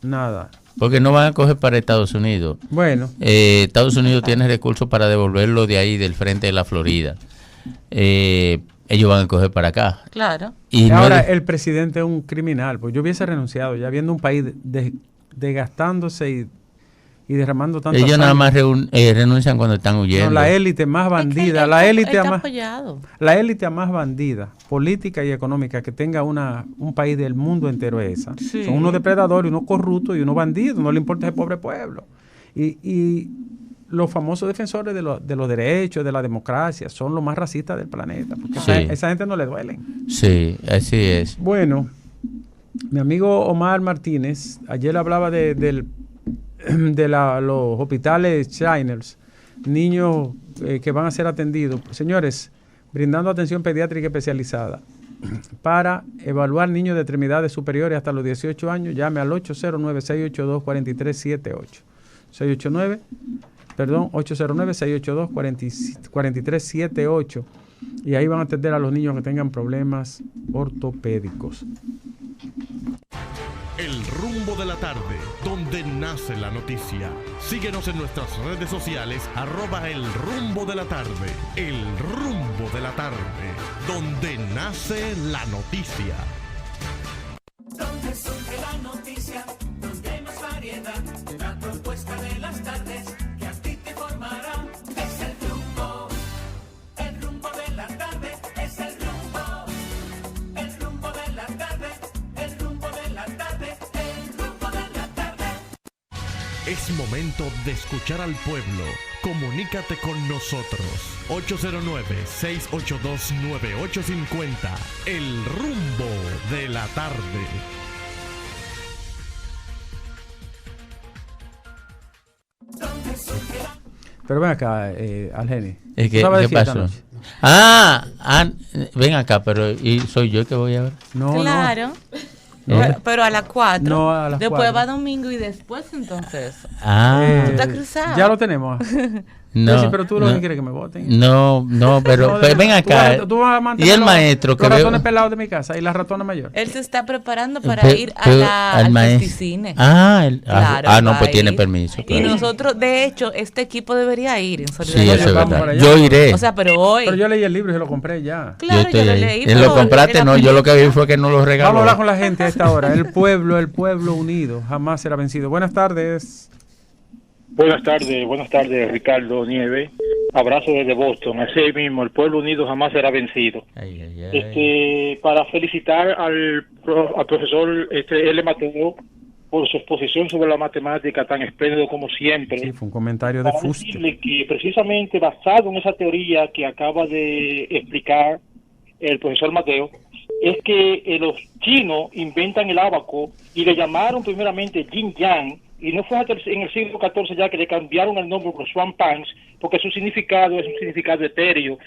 Nada. Porque no van a coger para Estados Unidos. Bueno. Estados Unidos tiene recursos para devolverlo de ahí, del frente de la Florida. Ellos van a coger para acá. Claro. Y ahora el presidente es un criminal. Pues yo hubiese renunciado, ya viendo un país desgastándose y derramando tanta ellos sangre. Nada más renuncian cuando están huyendo. No, la élite más bandida, la élite más bandida, política y económica que tenga un país del mundo entero es esa. Sí. Son unos depredadores, unos corruptos y unos bandidos, no le importa ese pobre pueblo. Y los famosos defensores de los derechos, de la democracia, son los más racistas del planeta, porque esa gente no le duelen. Sí, así es. Bueno, mi amigo Omar Martínez, ayer hablaba de los hospitales Shiners, niños que van a ser atendidos. Señores, brindando atención pediátrica especializada para evaluar niños de extremidades superiores hasta los 18 años, llame al 809-682-4378. 809-682-4378 y ahí van a atender a los niños que tengan problemas ortopédicos. El rumbo de la tarde, donde nace la noticia. Síguenos en nuestras redes sociales, @el rumbo de la tarde. El rumbo de la tarde, donde nace la noticia. Donde surge la noticia, donde hay más variedad, la propuesta de las tardes que a ti te formará. Es el rumbo de la tarde, es el rumbo de la tarde, el rumbo de la tarde, el rumbo de la tarde. Es momento de escuchar al pueblo. Comunícate con nosotros. 809-682-9850. El rumbo de la tarde. Pero ven acá, Algeni. ¿Qué pasó? Ven acá, pero ¿y soy yo que voy a ver? No, claro. No. Pero a las 4. No, a las después 4. va domingo y después entonces. Tú estás cruzado. Ya lo tenemos. No, sí, pero tú lo que quieres que me voten. No, pero ven acá. Tú vas a y el maestro que los ratones pelados de mi casa y la ratona mayor. Él se está preparando para ir al festicine. Claro, no, pues tiene permiso. Claro. Y nosotros, de hecho, este equipo debería ir en solidaridad. Sí, eso es verdad. Yo iré. O sea, pero hoy. Pero yo leí el libro y se lo compré ya. Claro, yo lo leí. ¿Lo compraste? No, yo lo que vi fue que no lo regaló. Vamos a hablar con la gente a esta hora. El pueblo unido jamás será vencido. Buenas tardes. Buenas tardes, Ricardo Nieves. Abrazo desde Boston. Así mismo, el pueblo unido jamás será vencido. Para felicitar al profesor L. Mateo por su exposición sobre la matemática tan espléndido como siempre. Sí, fue un comentario de fuste. Decirle que precisamente basado en esa teoría que acaba de explicar el profesor Mateo, es que los chinos inventan el ábaco y le llamaron primeramente Yin Yang, y no fue hasta en el siglo XIV ya que le cambiaron el nombre por Swan Pangs, porque su significado es un significado etéreo,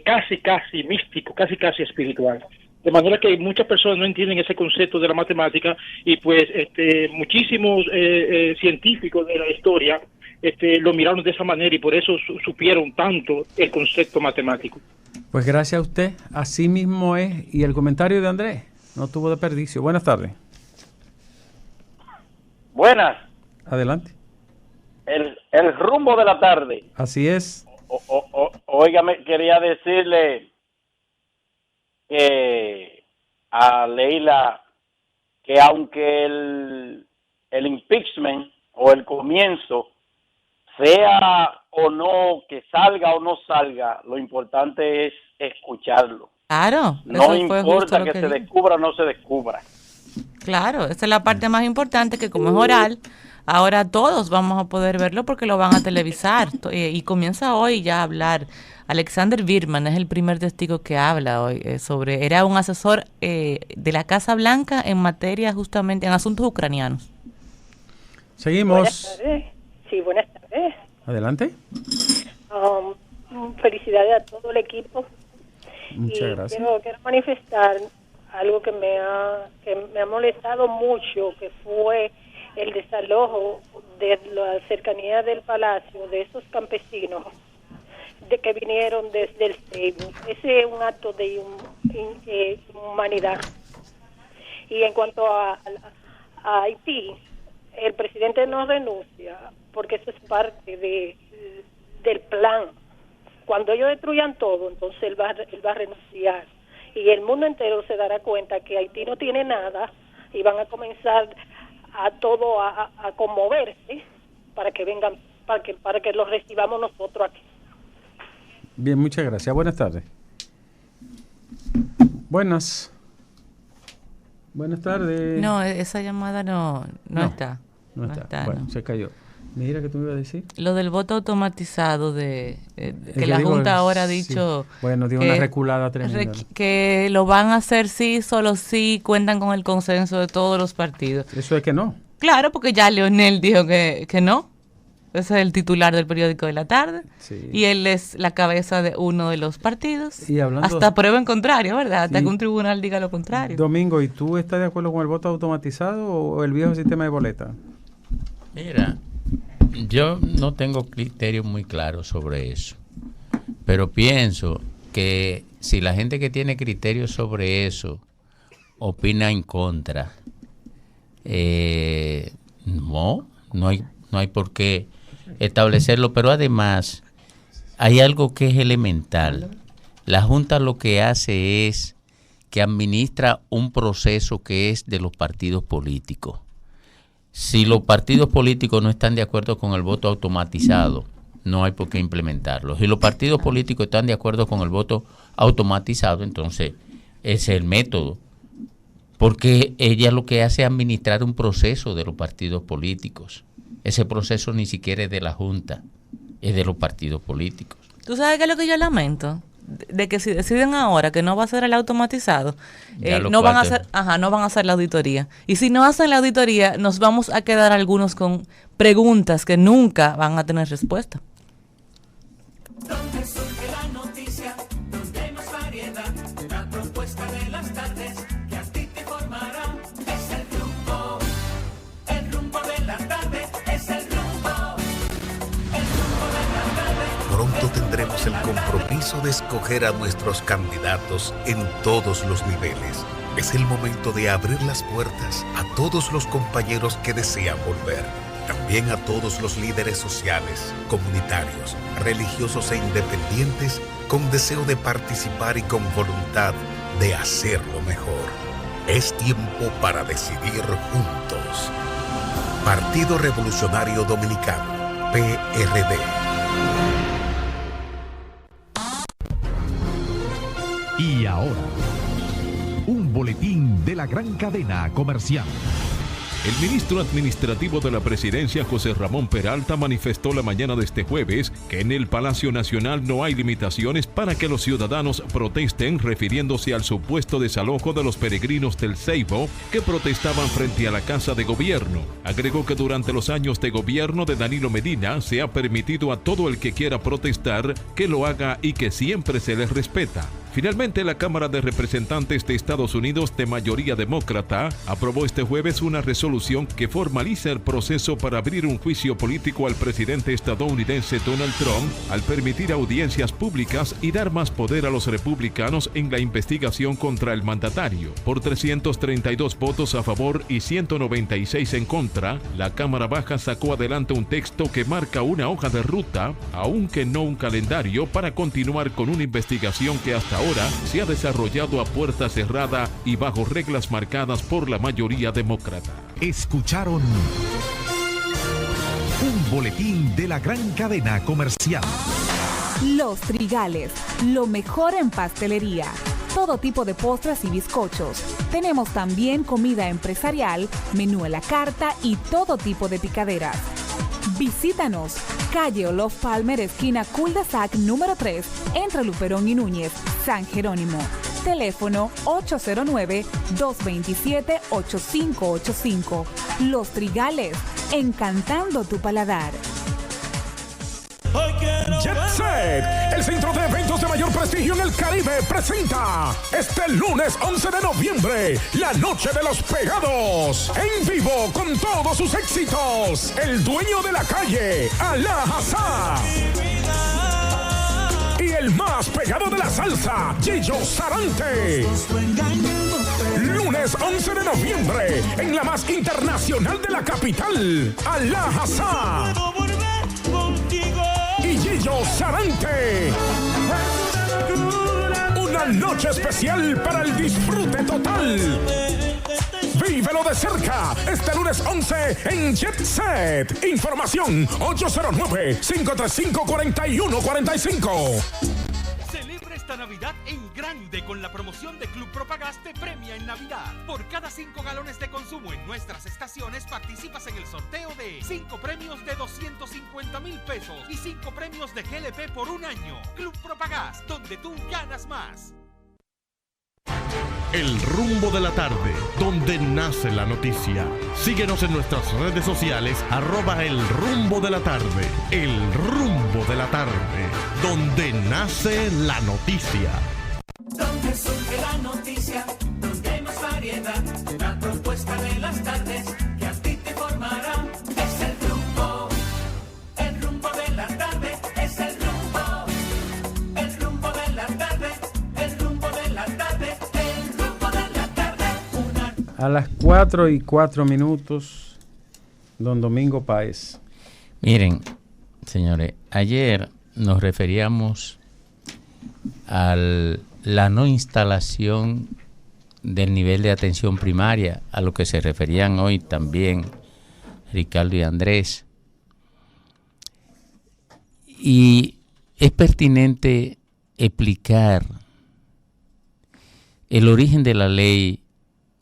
casi místico, casi espiritual. De manera que muchas personas no entienden ese concepto de la matemática y pues muchísimos científicos de la historia lo miraron de esa manera y por eso supieron tanto el concepto matemático. Pues gracias a usted, así mismo es. Y el comentario de Andrés no tuvo desperdicio. Buenas tardes. Buenas. Adelante. El rumbo de la tarde. Así es. Óigame, quería decirle que a Leila que aunque el impeachment o el comienzo sea o no, que salga o no salga, lo importante es escucharlo. Claro. No importa que se descubra o no se descubra. Claro, esa es la parte más importante, que como es oral, ahora todos vamos a poder verlo porque lo van a televisar. Y comienza hoy ya a hablar. Alexander Birman es el primer testigo que habla hoy era un asesor de la Casa Blanca en materia justamente en asuntos ucranianos. Seguimos. Buenas tardes. Sí, buenas tardes. Adelante. Felicidades a todo el equipo. Muchas gracias. Quiero manifestar algo que me ha molestado mucho, que fue el desalojo de la cercanía del palacio de esos campesinos que vinieron desde el Seibo. Ese es un acto de humanidad. Y en cuanto a Haití, el presidente no renuncia porque eso es parte del plan. Cuando ellos destruyan todo, entonces él va a renunciar. Y el mundo entero se dará cuenta que Haití no tiene nada y van a comenzar a conmoverse para que vengan, para que los recibamos nosotros aquí. Bien, muchas gracias. Buenas tardes. Buenas tardes. No, esa llamada no está. No está. Bueno, se cayó. Mira, ¿qué tú me ibas a decir? Lo del voto automatizado que la Junta ahora ha dicho... Sí. Bueno, dio una reculada tremenda. Que lo van a hacer solo si cuentan con el consenso de todos los partidos. Eso es que no. Claro, porque ya Leonel dijo que no. Ese es el titular del periódico de la tarde. Sí. Y él es la cabeza de uno de los partidos. Y hasta prueba en contrario, ¿verdad? Hasta que un tribunal diga lo contrario. Domingo, ¿y tú estás de acuerdo con el voto automatizado o el viejo sistema de boleta? Mira, yo no tengo criterio muy claro sobre eso. Pero pienso que si la gente que tiene criterio sobre eso opina en contra, no hay por qué establecerlo, pero además hay algo que es elemental. La Junta lo que hace es que administra un proceso que es de los partidos políticos. Si los partidos políticos no están de acuerdo con el voto automatizado, no hay por qué implementarlo. Si los partidos políticos están de acuerdo con el voto automatizado, entonces ese es el método. Porque ella lo que hace es administrar un proceso de los partidos políticos. Ese proceso ni siquiera es de la Junta, es de los partidos políticos. ¿Tú sabes qué es lo que yo lamento? De que si deciden ahora que no va a ser el automatizado, no van a hacer la auditoría. Y si no hacen la auditoría, nos vamos a quedar algunos con preguntas que nunca van a tener respuesta. Donde surge la noticia, donde hay más variedad, la propuesta de las tardes que a ti te formará. Es el rumbo de la tarde, es el rumbo de la tarde. Pronto tendremos el compromiso de escoger a nuestros candidatos en todos los niveles. Es el momento de abrir las puertas a todos los compañeros que desean volver. También a todos los líderes sociales, comunitarios, religiosos e independientes con deseo de participar y con voluntad de hacerlo mejor. Es tiempo para decidir juntos. Partido Revolucionario Dominicano, PRD. Y ahora, un boletín de la gran cadena comercial. El ministro administrativo de la presidencia, José Ramón Peralta, manifestó la mañana de este jueves que en el Palacio Nacional no hay limitaciones para que los ciudadanos protesten, refiriéndose al supuesto desalojo de los peregrinos del Seibo que protestaban frente a la Casa de Gobierno. Agregó que durante los años de gobierno de Danilo Medina se ha permitido a todo el que quiera protestar que lo haga y que siempre se les respeta. Finalmente, la Cámara de Representantes de Estados Unidos, de mayoría demócrata, aprobó este jueves una resolución que formaliza el proceso para abrir un juicio político al presidente estadounidense Donald Trump al permitir audiencias públicas y dar más poder a los republicanos en la investigación contra el mandatario. Por 332 votos a favor y 196 en contra, la Cámara Baja sacó adelante un texto que marca una hoja de ruta, aunque no un calendario, para continuar con una investigación que hasta ahora se ha desarrollado a puerta cerrada y bajo reglas marcadas por la mayoría demócrata. Escucharon un boletín de la gran cadena comercial. Los Trigales, lo mejor en pastelería. Todo tipo de postres y bizcochos. Tenemos también comida empresarial, menú a la carta y todo tipo de picaderas. Visítanos, calle Olof Palmer, esquina Cul-de-Sac número 3, entre Luperón y Núñez, San Jerónimo. Teléfono 809-227-8585. Los Trigales, encantando tu paladar. Jet Set, el centro de eventos de mayor prestigio en el Caribe, presenta este lunes 11 de noviembre, la Noche de los Pegados. En vivo con todos sus éxitos. El dueño de la calle, Alá Hassá. Y el más pegado de la salsa, Gillo Sarante. Lunes 11 de noviembre, en la más internacional de la capital, Alá Hassá. Y Gillo Sarante. Una noche especial para el disfrute total. Vívelo de cerca este lunes 11 en Jet Set. Información 809-535-4145. Celebra esta Navidad en grande con la promoción de Club Propagás te premia en Navidad. Por cada 5 galones de consumo en nuestras estaciones participas en el sorteo de 5 premios de 250,000 pesos y 5 premios de GLP por un año. Club Propagás, donde tú ganas más. El rumbo de la tarde, donde nace la noticia. Síguenos en nuestras redes sociales, @el rumbo de la tarde. El rumbo de la tarde, donde nace la noticia. Donde surge la noticia, donde hay más variedad, la propuesta de las tardes que a ti te formará. Es el rumbo de la tarde, es el rumbo de la tarde, el rumbo de la tarde, el rumbo de la tarde. A las 4:04, don Domingo Páez. Miren, señores, ayer nos referíamos a la no instalación del nivel de atención primaria, a lo que se referían hoy también Ricardo y Andrés. Y es pertinente explicar el origen de la ley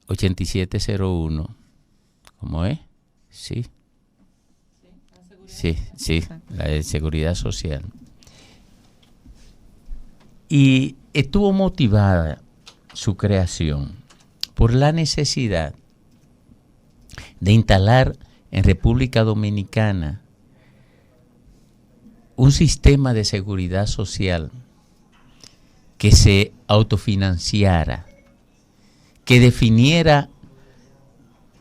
8701. ¿Cómo es? Sí. Sí, la de Seguridad Social. Y estuvo motivada su creación por la necesidad de instalar en República Dominicana un sistema de seguridad social que se autofinanciara, que definiera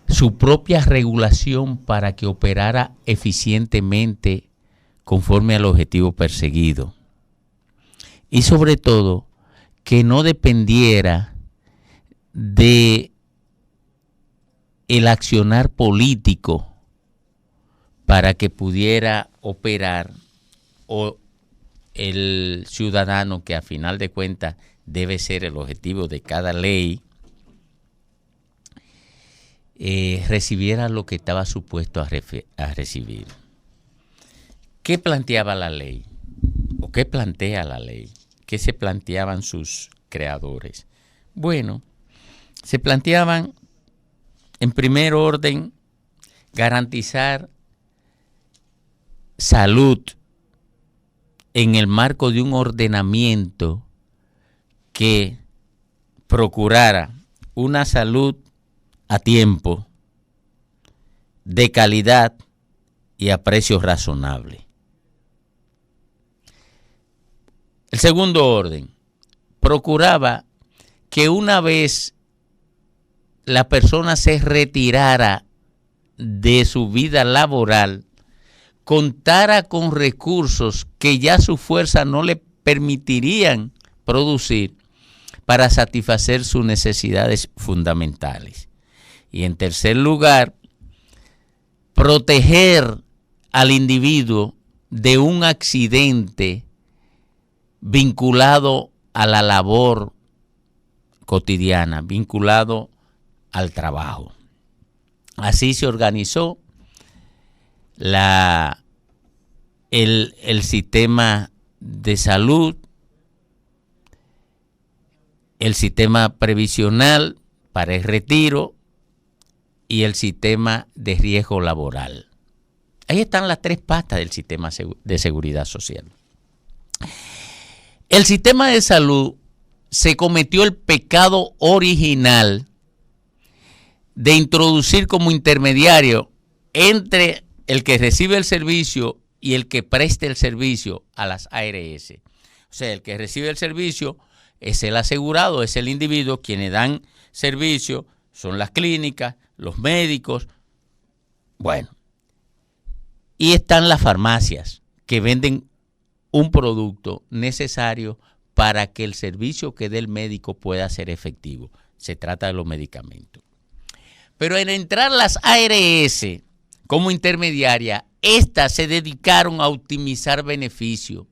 su propia regulación para que operara eficientemente conforme al objetivo perseguido. Y sobre todo, que no dependiera de el accionar político para que pudiera operar, o el ciudadano, que a final de cuentas debe ser el objetivo de cada ley, recibiera lo que estaba supuesto a recibir. ¿Qué planteaba la ley? ¿O qué plantea la ley? ¿Qué se planteaban sus creadores? Bueno, se planteaban, en primer orden, garantizar salud en el marco de un ordenamiento que procurara una salud a tiempo, de calidad y a precios razonables. El segundo orden, procuraba que una vez la persona se retirara de su vida laboral, contara con recursos que ya su fuerza no le permitirían producir para satisfacer sus necesidades fundamentales. Y en tercer lugar, proteger al individuo de un accidente vinculado a la labor cotidiana, vinculado al trabajo. Así se organizó el sistema de salud, el sistema previsional para el retiro y el sistema de riesgo laboral. Ahí están las tres patas del sistema de seguridad social. El sistema de salud se cometió el pecado original de introducir como intermediario entre el que recibe el servicio y el que preste el servicio a las ARS. O sea, el que recibe el servicio es el asegurado, es el individuo. Quienes dan servicio son las clínicas, los médicos. Bueno, y están las farmacias que venden un producto necesario para que el servicio que dé el médico pueda ser efectivo. Se trata de los medicamentos. Pero en entrar las ARS como intermediaria, estas se dedicaron a optimizar beneficios.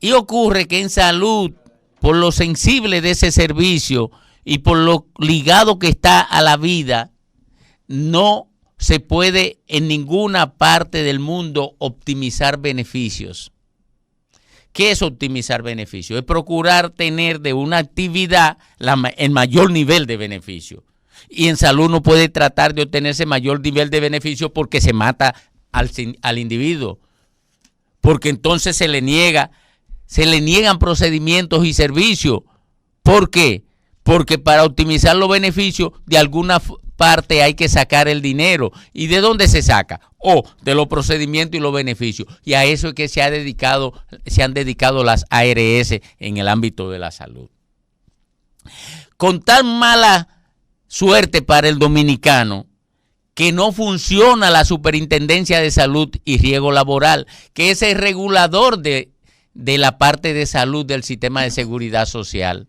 Y ocurre que en salud, por lo sensible de ese servicio y por lo ligado que está a la vida, no se puede en ninguna parte del mundo optimizar beneficios. ¿Qué es optimizar beneficios? Es procurar tener de una actividad el mayor nivel de beneficio. Y en salud no puede tratar de obtenerse mayor nivel de beneficio porque se mata al individuo. Porque entonces se le niegan procedimientos y servicios. ¿Por qué? Porque para optimizar los beneficios, de alguna parte hay que sacar el dinero. ¿Y de dónde se saca? De los procedimientos y los beneficios. Y a eso es que se han dedicado las ARS en el ámbito de la salud. Con tan mala suerte para el dominicano que no funciona la Superintendencia de Salud y Riesgo Laboral, que es el regulador de la parte de salud del sistema de seguridad social.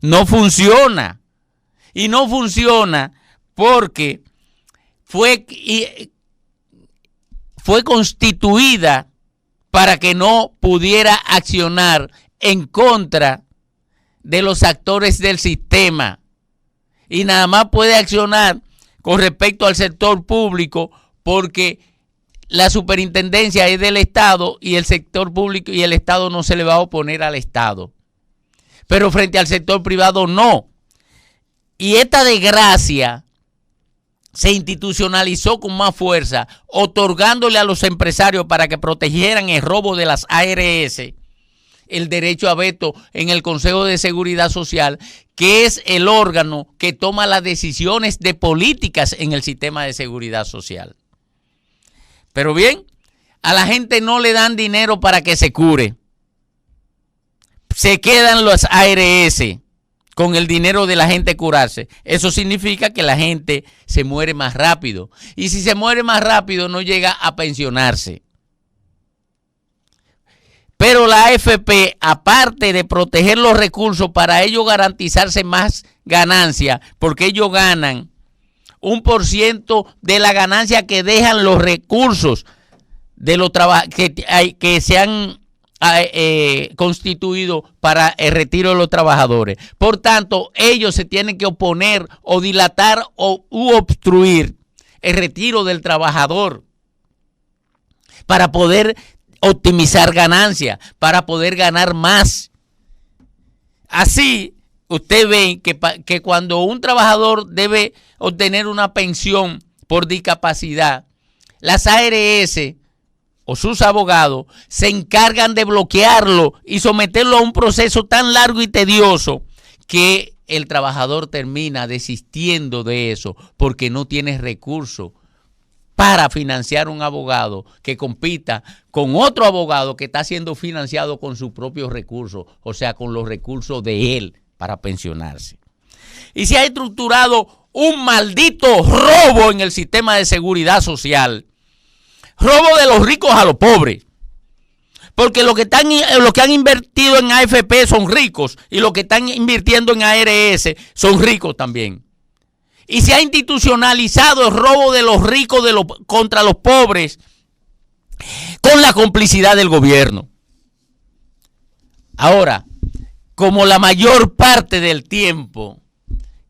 No funciona. Y no funciona porque fue constituida para que no pudiera accionar en contra de los actores del sistema. Y nada más puede accionar con respecto al sector público porque la superintendencia es del Estado y el sector público y el Estado no se le va a oponer al Estado. Pero frente al sector privado no. Y esta desgracia se institucionalizó con más fuerza, otorgándole a los empresarios para que protegieran el robo de las ARS el derecho a veto en el Consejo de Seguridad Social, que es el órgano que toma las decisiones de políticas en el sistema de seguridad social. Pero bien, a la gente no le dan dinero para que se cure. Se quedan las ARS con el dinero de la gente curarse. Eso significa que la gente se muere más rápido. Y si se muere más rápido, no llega a pensionarse. Pero la AFP, aparte de proteger los recursos para ellos garantizarse más ganancia, porque ellos ganan 1% de la ganancia que dejan los recursos de los que se han constituido para el retiro de los trabajadores. Por tanto, ellos se tienen que oponer o dilatar u obstruir el retiro del trabajador para poder optimizar ganancias, para poder ganar más. Así, usted ve que cuando un trabajador debe obtener una pensión por discapacidad, las ARS o sus abogados se encargan de bloquearlo y someterlo a un proceso tan largo y tedioso que el trabajador termina desistiendo de eso porque no tiene recursos para financiar un abogado que compita con otro abogado que está siendo financiado con sus propios recursos, o sea, con los recursos de él para pensionarse. Y se ha estructurado un maldito robo en el sistema de seguridad social. Robo de los ricos a los pobres. Porque los que han invertido en AFP son ricos y los que están invirtiendo en ARS son ricos también. Y se ha institucionalizado el robo de los ricos contra los pobres con la complicidad del gobierno. Ahora, como la mayor parte del tiempo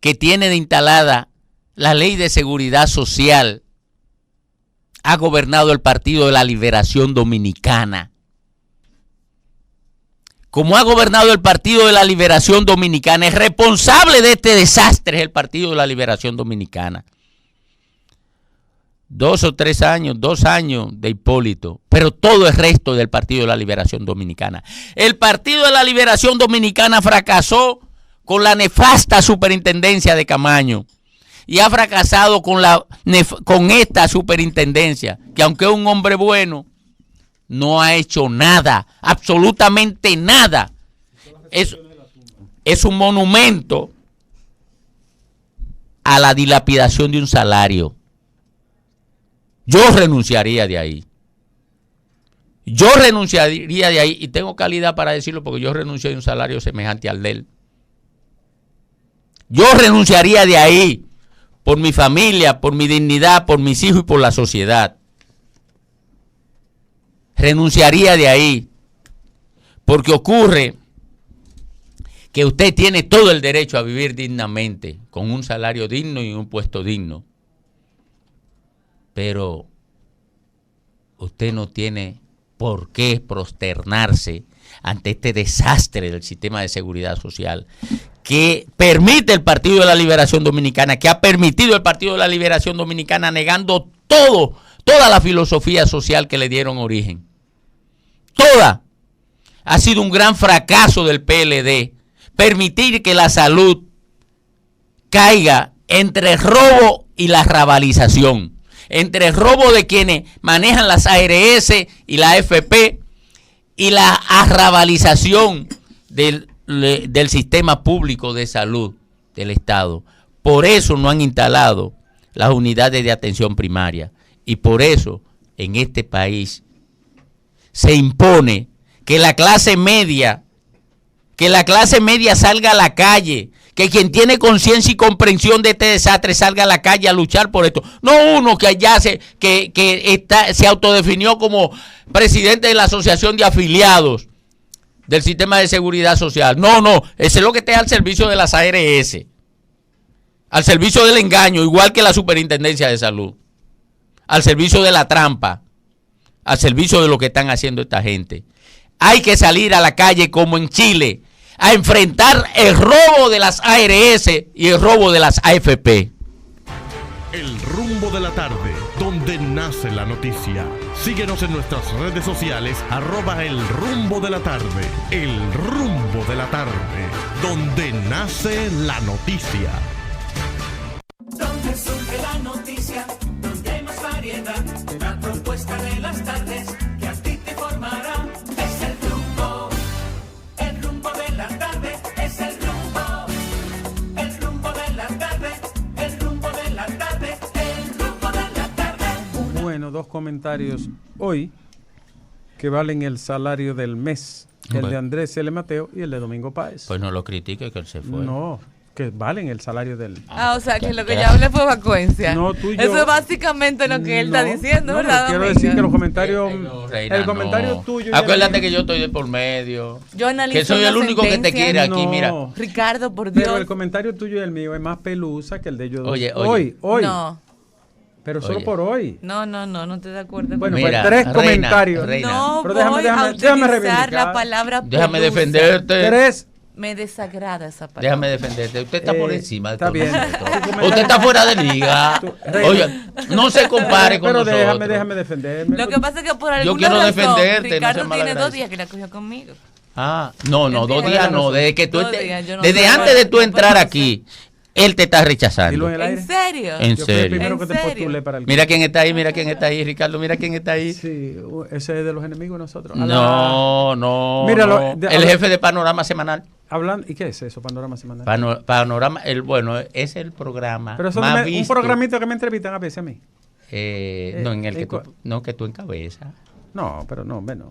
que tiene de instalada la Ley de Seguridad Social ha gobernado el Partido de la Liberación Dominicana, como ha gobernado el Partido de la Liberación Dominicana, es responsable de este desastre el Partido de la Liberación Dominicana. 2 o 3 años, 2 años de Hipólito, pero todo el resto del Partido de la Liberación Dominicana. El Partido de la Liberación Dominicana fracasó con la nefasta superintendencia de Camaño y ha fracasado con esta superintendencia, que aunque es un hombre bueno, no ha hecho nada, absolutamente nada. Es un monumento a la dilapidación de un salario. Yo renunciaría de ahí. Yo renunciaría de ahí, y tengo calidad para decirlo porque yo renuncié de un salario semejante al de él. Yo renunciaría de ahí por mi familia, por mi dignidad, por mis hijos y por la sociedad. Renunciaría de ahí, porque ocurre que usted tiene todo el derecho a vivir dignamente, con un salario digno y un puesto digno, pero usted no tiene por qué prosternarse ante este desastre del sistema de seguridad social que permite el Partido de la Liberación Dominicana, que ha permitido el Partido de la Liberación Dominicana negando toda la filosofía social que le dieron origen. Toda. Ha sido un gran fracaso del PLD permitir que la salud caiga entre el robo y la rabalización, entre el robo de quienes manejan las ARS y la AFP y la arrabalización del sistema público de salud del Estado. Por eso no han instalado las unidades de atención primaria y por eso en este país se impone que la clase media salga a la calle, que quien tiene conciencia y comprensión de este desastre salga a la calle a luchar por esto. No uno que allá se autodefinió como presidente de la Asociación de Afiliados del Sistema de Seguridad Social. No, ese es lo que está al servicio de las ARS, al servicio del engaño, igual que la Superintendencia de Salud, al servicio de la trampa, al servicio de lo que están haciendo esta gente. Hay que salir a la calle como en Chile a enfrentar el robo de las ARS y el robo de las AFP. El rumbo de la tarde, donde nace la noticia. Síguenos en nuestras redes sociales, @el rumbo de la tarde. El rumbo de la tarde, donde nace la noticia. Donde surge la noticia, donde hay más variedad, la propuesta de las tardes que a ti te formará. Es el rumbo de la tarde, es el rumbo de la tarde, el rumbo de la tarde, el rumbo de la tarde. Bueno, 2 comentarios hoy que valen el salario del mes, el de Andrés L. Mateo y el de Domingo Páez. Pues no lo critique, que él se fue. No, que valen el salario del... O sea, que lo que yo hablé fue vacuencia. No, tú y yo. Eso es básicamente lo que él está diciendo, ¿verdad? Quiero decir que los comentarios... el comentario tuyo... Acuérdate que yo estoy de por medio. Yo analizo que soy el único que te quiere aquí, mira. Ricardo, por Dios. Pero el comentario tuyo y el mío es más pelusa que el de ellos dos. Oye. Hoy. No. Pero solo por hoy. No estoy de acuerdo. Bueno, mira, pues 3 comentarios. No, pero voy a utilizar la palabra pelusa. Déjame defenderte. 3. Me desagrada esa palabra. Déjame defenderte. Usted está por encima de está todo. Bien. Usted está fuera de liga. Oye, no se compare con nosotros. Pero déjame defenderme. Lo que pasa es que por alguna yo quiero razón, defenderte. Ricardo no tiene 2 días que la cogió conmigo. No, 2 días no. Desde que tú desde antes de tú entrar aquí, él te está rechazando. ¿En serio? En serio. Mira quién está ahí, Ricardo, mira quién está ahí. Sí, ese es de los enemigos de nosotros. No. Míralo, el jefe de Panorama Semanal. ¿Y qué es eso, Panorama Semanal? Panorama, es el programa. Pero más visto. Un programito que me entrevistan a veces a mí. No, en el que tú encabezas. No, pero no, bueno.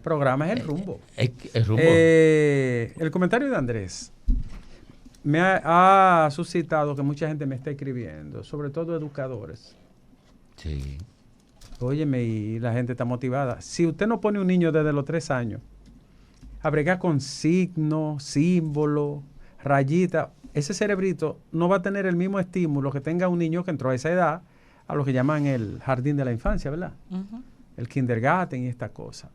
Programa es el rumbo. El rumbo. El comentario de Andrés me ha suscitado que mucha gente me está escribiendo, sobre todo educadores. Sí. Óyeme, y la gente está motivada. Si usted no pone un niño desde los 3 años a bregar con signos, símbolos, rayitas, ese cerebrito no va a tener el mismo estímulo que tenga un niño que entró a esa edad, a lo que llaman el jardín de la infancia, ¿verdad? El kindergarten y esta cosa.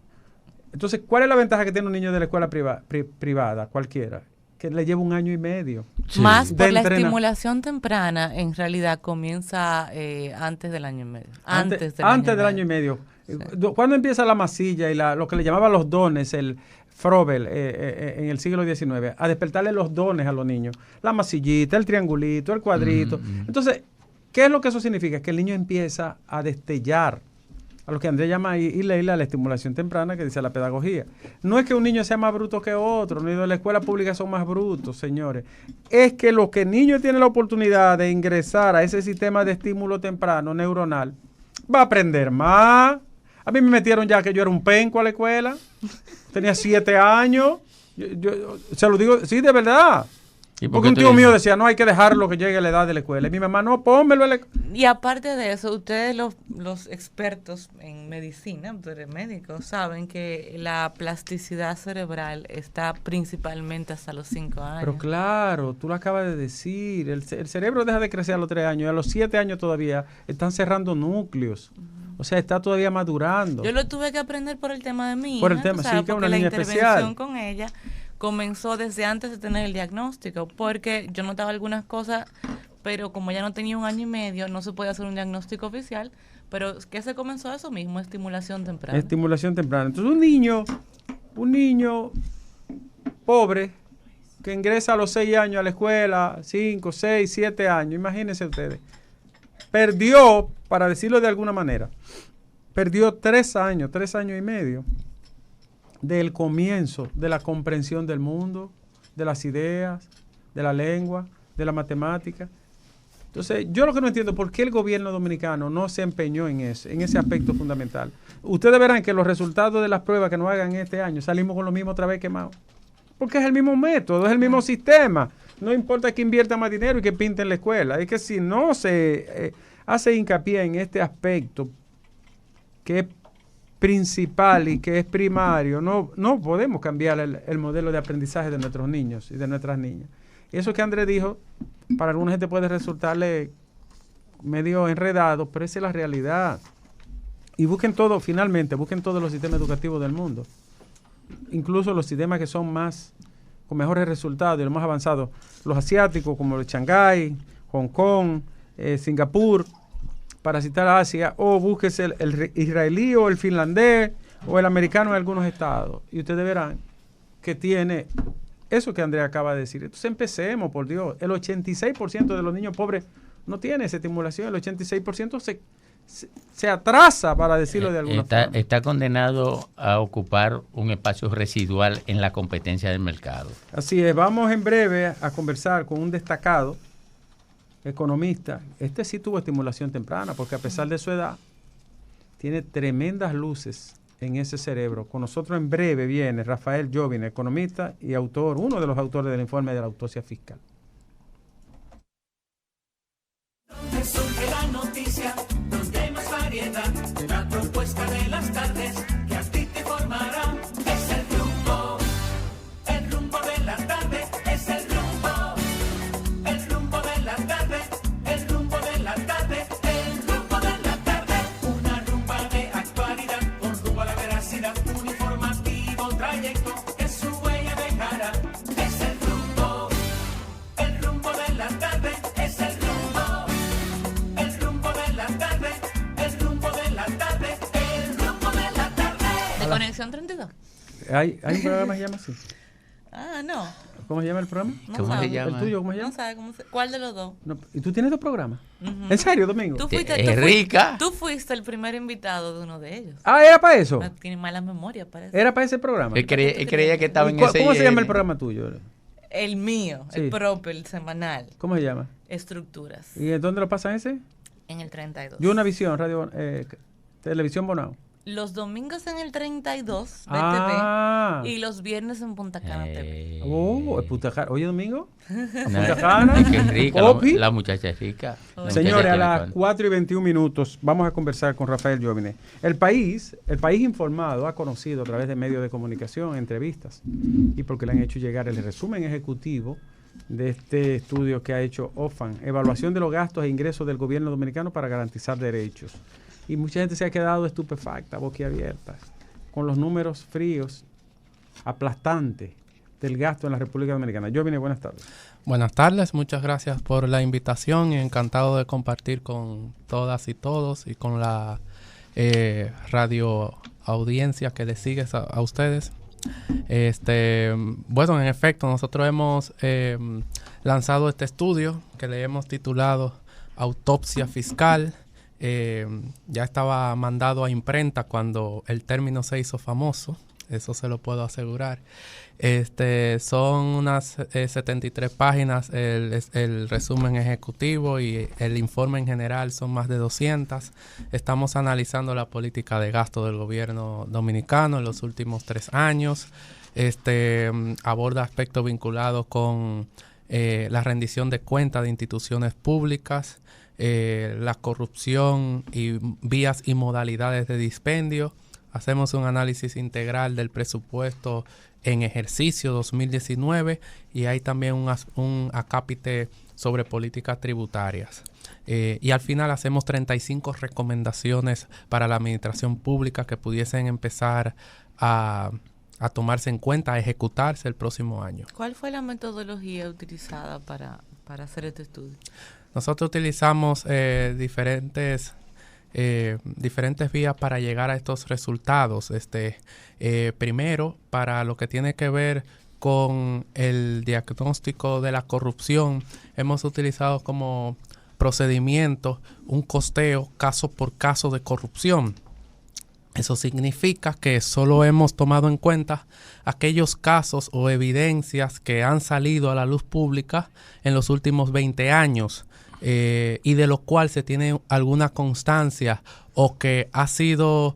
Entonces, ¿cuál es la ventaja que tiene un niño de la escuela privada, cualquiera? Que le lleva 1 año y medio. Sí. Más por la estimulación temprana, en realidad comienza antes del año y medio. Antes del año y medio. Sí. ¿Cuándo empieza la masilla y lo que le llamaban los dones, el Frobel, en el siglo XIX, a despertarle los dones a los niños? La masillita, el triangulito, el cuadrito. Entonces, ¿qué es lo que eso significa? Que el niño empieza a destellar a lo que Andrés llama y Leila la estimulación temprana, que dice la pedagogía. No es que un niño sea más bruto que otro, ni de la escuela pública son más brutos, señores. Es que los que el niño tiene la oportunidad de ingresar a ese sistema de estímulo temprano neuronal, va a aprender más. A mí me metieron ya que yo era un penco a la escuela. Tenía 7 años. Yo se lo digo, sí, de verdad. Porque un tío mío decía, no, hay que dejarlo que llegue a la edad de la escuela. Y mi mamá, no, pónmelo en la escuela. Y aparte de eso, ustedes los expertos en medicina, ustedes médicos, saben que la plasticidad cerebral está principalmente hasta los 5 años. Pero claro, tú lo acabas de decir, el cerebro deja de crecer a los 3 años, y a los 7 años todavía están cerrando núcleos. O sea, está todavía madurando. Yo lo tuve que aprender por el tema de mi hija. Por el tema, sí, que es una niña especial. La intervención con ella comenzó desde antes de tener el diagnóstico, porque yo notaba algunas cosas, pero como ya no tenía 1 año y medio, no se podía hacer un diagnóstico oficial, pero ¿qué se comenzó? Eso mismo, estimulación temprana. Estimulación temprana. Entonces un niño pobre que ingresa a los 6 años a la escuela, 5, 6, 7 años, imagínense ustedes, perdió, para decirlo de alguna manera, perdió 3 años y medio del comienzo de la comprensión del mundo, de las ideas, de la lengua, de la matemática. Entonces, yo lo que no entiendo es por qué el gobierno dominicano no se empeñó en ese aspecto fundamental. Ustedes verán que los resultados de las pruebas que nos hagan este año salimos con lo mismo otra vez quemados. Porque es el mismo método, es el mismo sistema. No importa que invierta más dinero y que pinten la escuela. Es que si no se hace hincapié en este aspecto que es principal y que es primario, no podemos cambiar el modelo de aprendizaje de nuestros niños y de nuestras niñas. Y eso que Andrés dijo, para alguna gente puede resultarle medio enredado, pero esa es la realidad. Y busquen todos los sistemas educativos del mundo, incluso los sistemas que son con mejores resultados y los más avanzados, los asiáticos como el Shanghái, Hong Kong, Singapur, para citar a Asia, o búsquese el israelí o el finlandés o el americano en algunos estados, y ustedes verán que tiene eso que Andrea acaba de decir. Entonces empecemos, por Dios. El 86% de los niños pobres no tiene esa estimulación, el 86% se atrasa, para decirlo de alguna forma. Está condenado a ocupar un espacio residual en la competencia del mercado. Así es, vamos en breve a conversar con un destacado economista. Este sí tuvo estimulación temprana, porque a pesar de su edad, tiene tremendas luces en ese cerebro. Con nosotros en breve viene Rafael Jovin, economista y uno de los autores del informe de la autopsia fiscal. Donde surge la noticia, donde hay más variedad, la propuesta de las tardes que a ti te informará. Es el rumbo de la tarde, es el rumbo de la tarde, el rumbo de la tarde, el rumbo de la tarde. Una rumba de actualidad, con rumbo a la veracidad, un informativo trayecto que su huella dejará. Es el rumbo de la tarde, es el rumbo de la tarde, el rumbo de la tarde, el rumbo de la tarde. ¿De Conexión 32? Hay un programa que se llama así. Ah, no. ¿Cómo se llama el programa? ¿Cómo se llama? ¿El tuyo cómo se llama? No sabe cuál de los dos. No, ¿y tú tienes 2 programas? ¿En serio, Domingo? Tú fuiste el primer invitado de uno de ellos. Ah, ¿era para eso? No, tiene mala memoria, parece. ¿Era para ese programa? Él creía que estaba en ese... ¿Cómo se llama el programa tuyo? El mío, Sí. el propio, el semanal. ¿Cómo se llama? Estructuras. ¿Y dónde lo pasan ese? En el 32. Yo una visión, radio, televisión Bonao. Los domingos en el 32, BTV, y los viernes en Punta Cana TV. Oh, Punta Cana. Oye, Domingo. Punta Cana. Qué rica, la muchacha es rica. Señores, a las 4:21 vamos a conversar con Rafael Jóvenes. El país informado ha conocido a través de medios de comunicación, entrevistas, y porque le han hecho llegar el resumen ejecutivo de este estudio que ha hecho OFAN, Evaluación de los Gastos e Ingresos del Gobierno Dominicano para Garantizar Derechos. Y mucha gente se ha quedado estupefacta, boquiabierta, con los números fríos, aplastantes del gasto en la República Dominicana. Jóvenes, buenas tardes. Buenas tardes, muchas gracias por la invitación y encantado de compartir con todas y todos y con la radio audiencia que les sigue a ustedes. Bueno, en efecto, nosotros hemos lanzado este estudio que le hemos titulado Autopsia Fiscal. Ya estaba mandado a imprenta cuando el término se hizo famoso, eso se lo puedo asegurar. Son unas 73 páginas el resumen ejecutivo y el informe en general son más de 200. Estamos analizando la política de gasto del gobierno dominicano en los últimos 3 años. Aborda aspectos vinculados con la rendición de cuentas de instituciones públicas, la corrupción y vías y modalidades de dispendio. Hacemos un análisis integral del presupuesto en ejercicio 2019 y hay también un acápite sobre políticas tributarias. Y al final hacemos 35 recomendaciones para la administración pública que pudiesen empezar a tomarse en cuenta, a ejecutarse el próximo año. ¿Cuál fue la metodología utilizada para hacer este estudio? Nosotros utilizamos diferentes vías para llegar a estos resultados. Primero, para lo que tiene que ver con el diagnóstico de la corrupción, hemos utilizado como procedimiento un costeo caso por caso de corrupción. Eso significa que solo hemos tomado en cuenta aquellos casos o evidencias que han salido a la luz pública en los últimos 20 años. Y de lo cual se tiene alguna constancia o que ha sido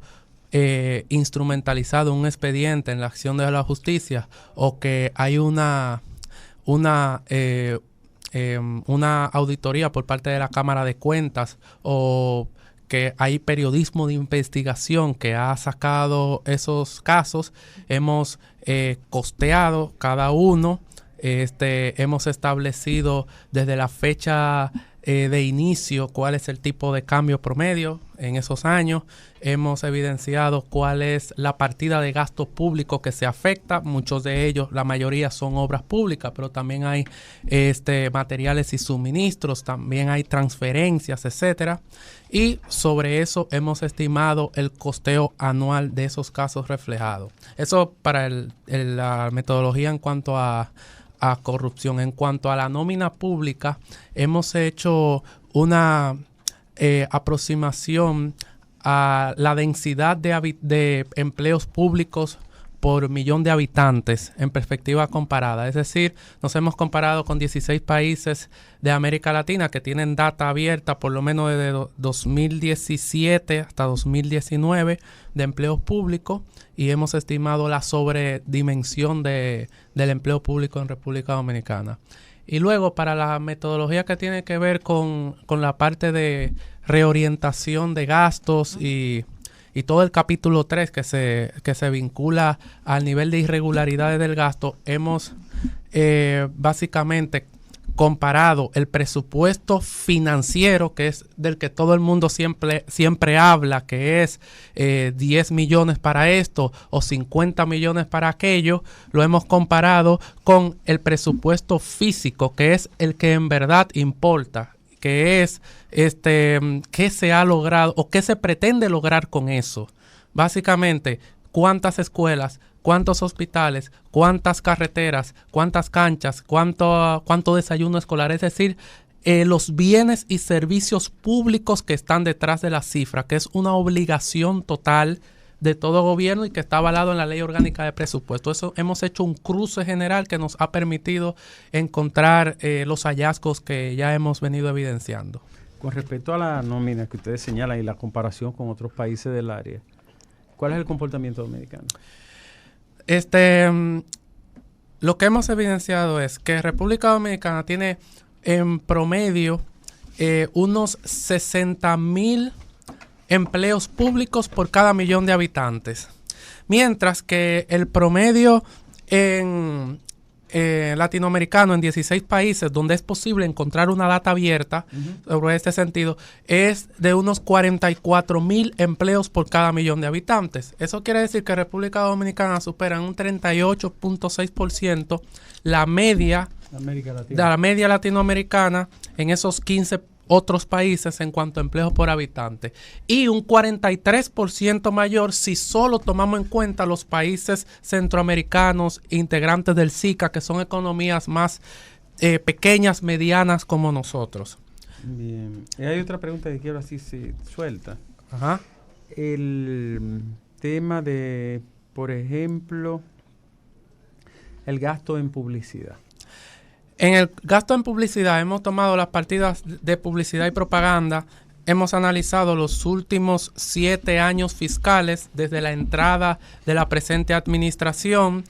instrumentalizado un expediente en la acción de la justicia o que hay una auditoría por parte de la Cámara de Cuentas o que hay periodismo de investigación que ha sacado esos casos. Hemos costeado cada uno. Hemos establecido desde la fecha de inicio cuál es el tipo de cambio promedio en esos años. Hemos evidenciado cuál es la partida de gasto público que se afecta. Muchos de ellos, la mayoría son obras públicas, pero también hay materiales y suministros, también hay transferencias, etcétera. Y sobre eso hemos estimado el costeo anual de esos casos reflejados. Eso para la metodología en cuanto a corrupción. En cuanto a la nómina pública, hemos hecho una aproximación a la densidad de empleos públicos por millón de habitantes en perspectiva comparada. Es decir, nos hemos comparado con 16 países de América Latina que tienen data abierta por lo menos desde 2017 hasta 2019 de empleos públicos y hemos estimado la sobredimensión del empleo público en República Dominicana. Y luego, para la metodología que tiene que ver con la parte de reorientación de gastos y todo el capítulo 3 que se vincula al nivel de irregularidades del gasto, hemos básicamente comparado el presupuesto financiero, que es del que todo el mundo siempre habla, que es 10 millones para esto o 50 millones para aquello, lo hemos comparado con el presupuesto físico, que es el que en verdad importa, que es qué se ha logrado o qué se pretende lograr con eso. Básicamente, cuántas escuelas, cuántos hospitales, cuántas carreteras, cuántas canchas, cuánto desayuno escolar, es decir, los bienes y servicios públicos que están detrás de la cifra, que es una obligación total de todo gobierno y que está avalado en la Ley Orgánica de Presupuesto. Eso hemos hecho un cruce general que nos ha permitido encontrar los hallazgos que ya hemos venido evidenciando. Con respecto a la nómina que ustedes señalan y la comparación con otros países del área, ¿cuál es el comportamiento dominicano? Lo que hemos evidenciado es que República Dominicana tiene en promedio unos 60,000 empleos públicos por cada millón de habitantes, mientras que el promedio en latinoamericano en 16 países donde es posible encontrar una data abierta sobre este sentido es de unos 44,000 empleos por cada millón de habitantes. Eso quiere decir que República Dominicana supera en un 38.6% la media de la media latinoamericana en esos 15 otros países en cuanto a empleos por habitante, y un 43% mayor si solo tomamos en cuenta los países centroamericanos integrantes del SICA, que son economías más pequeñas, medianas como nosotros. Bien. Y hay otra pregunta que quiero así se suelta. Ajá. El tema de, por ejemplo, el gasto en publicidad. En el gasto en publicidad hemos tomado las partidas de publicidad y propaganda, hemos analizado los últimos 7 años fiscales desde la entrada de la presente administración.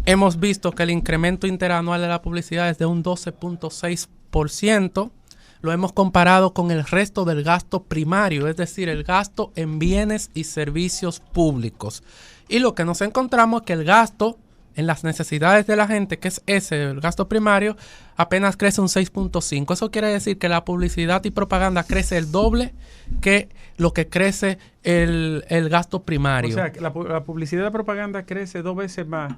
Hemos visto que el incremento interanual de la publicidad es de un 12.6%. Lo hemos comparado con el resto del gasto primario, es decir, el gasto en bienes y servicios públicos. Y lo que nos encontramos es que el gasto en las necesidades de la gente, que es ese, el gasto primario, apenas crece un 6.5. Eso quiere decir que la publicidad y propaganda crece el doble que lo que crece el gasto primario. O sea, que la publicidad y la propaganda crece 2 veces más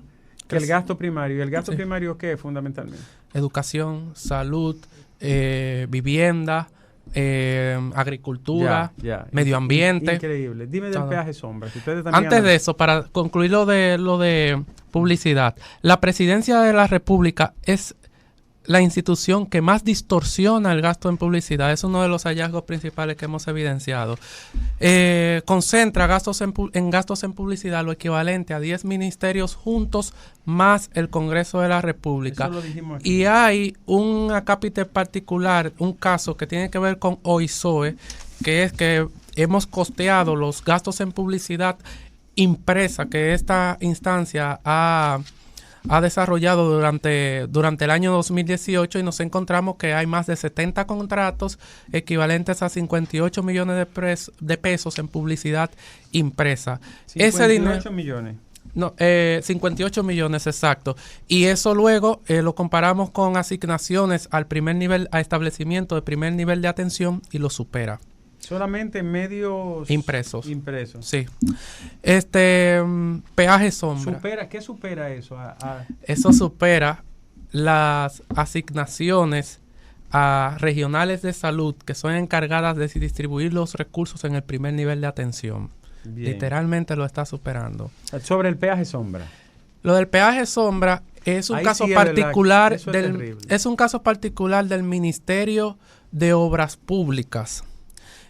que el gasto primario. ¿Y el gasto primario qué es fundamentalmente? Educación, salud, vivienda, agricultura, medio ambiente. Increíble. Dime del peaje sombra. Si ustedes antes de eso, para concluir lo de publicidad, la Presidencia de la República es la institución que más distorsiona el gasto en publicidad. Es uno de los hallazgos principales que hemos evidenciado. Concentra gastos en publicidad lo equivalente a 10 ministerios juntos más el Congreso de la República. Eso lo dijimos aquí. Y hay un acápite particular, un caso que tiene que ver con OISOE, que es que hemos costeado los gastos en publicidad impresa que esta instancia ha desarrollado durante el año 2018, y nos encontramos que hay más de 70 contratos equivalentes a 58 millones de pesos en publicidad impresa. 58 millones. No, 58 millones, exacto. Y eso luego lo comparamos con asignaciones al primer nivel, a establecimiento de primer nivel de atención, y lo supera. Solamente medios impresos. Sí. Peaje sombra. ¿Qué supera eso? Eso supera las asignaciones a regionales de salud que son encargadas de distribuir los recursos en el primer nivel de atención. Bien. Literalmente lo está superando. Sobre el peaje sombra. Lo del peaje sombra es un caso particular es un caso particular del Ministerio de Obras Públicas.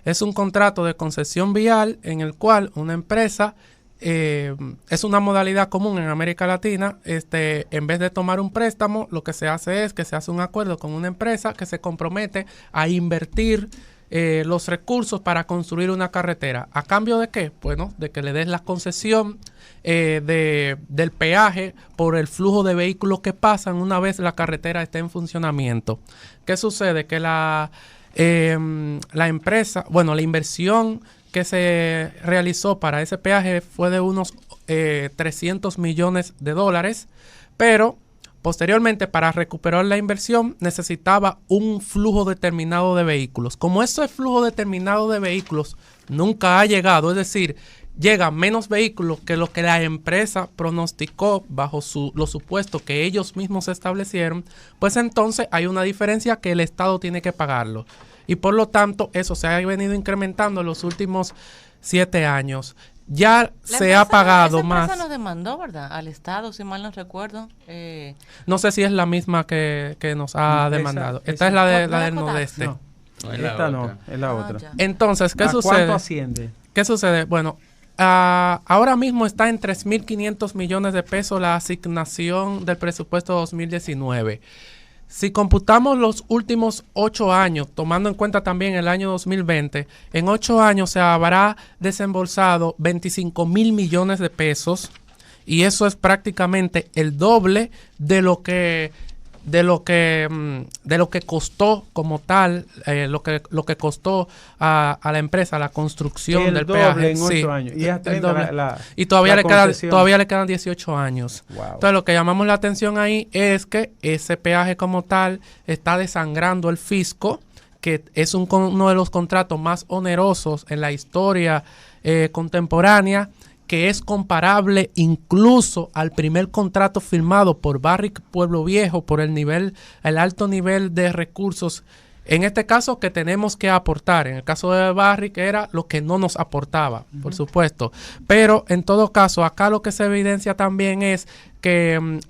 Es un contrato de concesión vial en el cual una empresa, es una modalidad común en América Latina, en vez de tomar un préstamo, lo que se hace es que se hace un acuerdo con una empresa que se compromete a invertir los recursos para construir una carretera. ¿A cambio de qué? Bueno, de que le des la concesión del peaje por el flujo de vehículos que pasan una vez la carretera esté en funcionamiento. ¿Qué sucede? Que la empresa, la inversión que se realizó para ese peaje fue de unos 300 millones de dólares, pero posteriormente, para recuperar la inversión, necesitaba un flujo determinado de vehículos. Como ese flujo determinado de vehículos nunca ha llegado, es decir, llegan menos vehículos que lo que la empresa pronosticó bajo los supuestos que ellos mismos establecieron, pues entonces hay una diferencia que el Estado tiene que pagarlo. Y por lo tanto, eso se ha venido incrementando en los últimos 7 años. ya se ha pagado más. La empresa nos demandó, ¿verdad? Al Estado, si mal no recuerdo. No sé si es la misma que nos ha demandado. Esta es la del Nordeste. No, esta no, es la otra. Entonces, ¿qué sucede? ¿Cuánto asciende? ¿Qué sucede? Bueno, ahora mismo está en 3.500 millones de pesos la asignación del presupuesto 2019. Si computamos los últimos 8 años, tomando en cuenta también el año 2020, en 8 años se habrá desembolsado 25.000 millones de pesos, y eso es prácticamente el doble de lo que costó como tal, lo que costó a la empresa la construcción del peaje en 8 años. Y todavía le quedan 18 años. Wow. Entonces, lo que llamamos la atención ahí es que ese peaje como tal está desangrando el fisco, que es uno de los contratos más onerosos en la historia contemporánea, que es comparable incluso al primer contrato firmado por Barrick Pueblo Viejo por el alto nivel de recursos, en este caso, que tenemos que aportar. En el caso de Barrick era lo que no nos aportaba, por supuesto. Pero en todo caso, acá lo que se evidencia también es que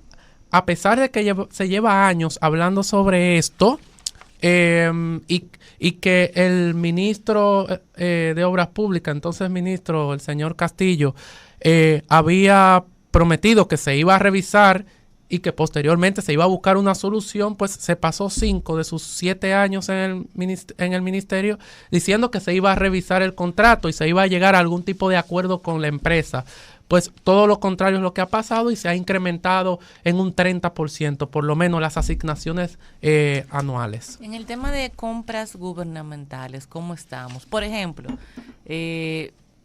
a pesar de que se lleva años hablando sobre esto, y que el ministro de Obras Públicas, entonces ministro, el señor Castillo, había prometido que se iba a revisar y que posteriormente se iba a buscar una solución, pues se pasó 5 de sus 7 años en el ministerio diciendo que se iba a revisar el contrato y se iba a llegar a algún tipo de acuerdo con la empresa. Pues todo lo contrario es lo que ha pasado y se ha incrementado en un 30%, por lo menos las asignaciones anuales. En el tema de compras gubernamentales, ¿cómo estamos? Por ejemplo,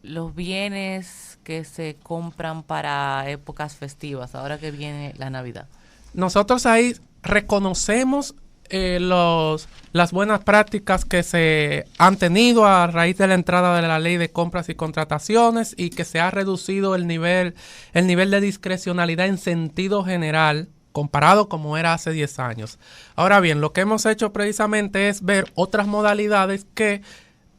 los bienes que se compran para épocas festivas, ahora que viene la Navidad. Nosotros ahí reconocemos las buenas prácticas que se han tenido a raíz de la entrada de la ley de compras y contrataciones, y que se ha reducido el nivel de discrecionalidad en sentido general comparado como era hace 10 años. Ahora bien, lo que hemos hecho precisamente es ver otras modalidades que,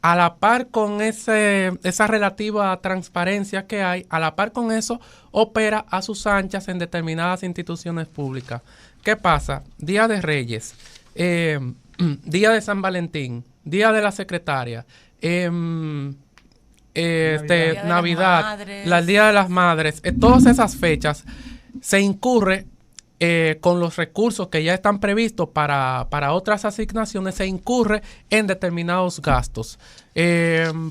a la par con esa relativa transparencia que hay, a la par con eso, opera a sus anchas en determinadas instituciones públicas. ¿Qué pasa? Día de Reyes, Día de San Valentín, Día de la Secretaria, Navidad, el Día de las Madres, todas esas fechas se incurre con los recursos que ya están previstos para otras asignaciones, se incurre en determinados gastos.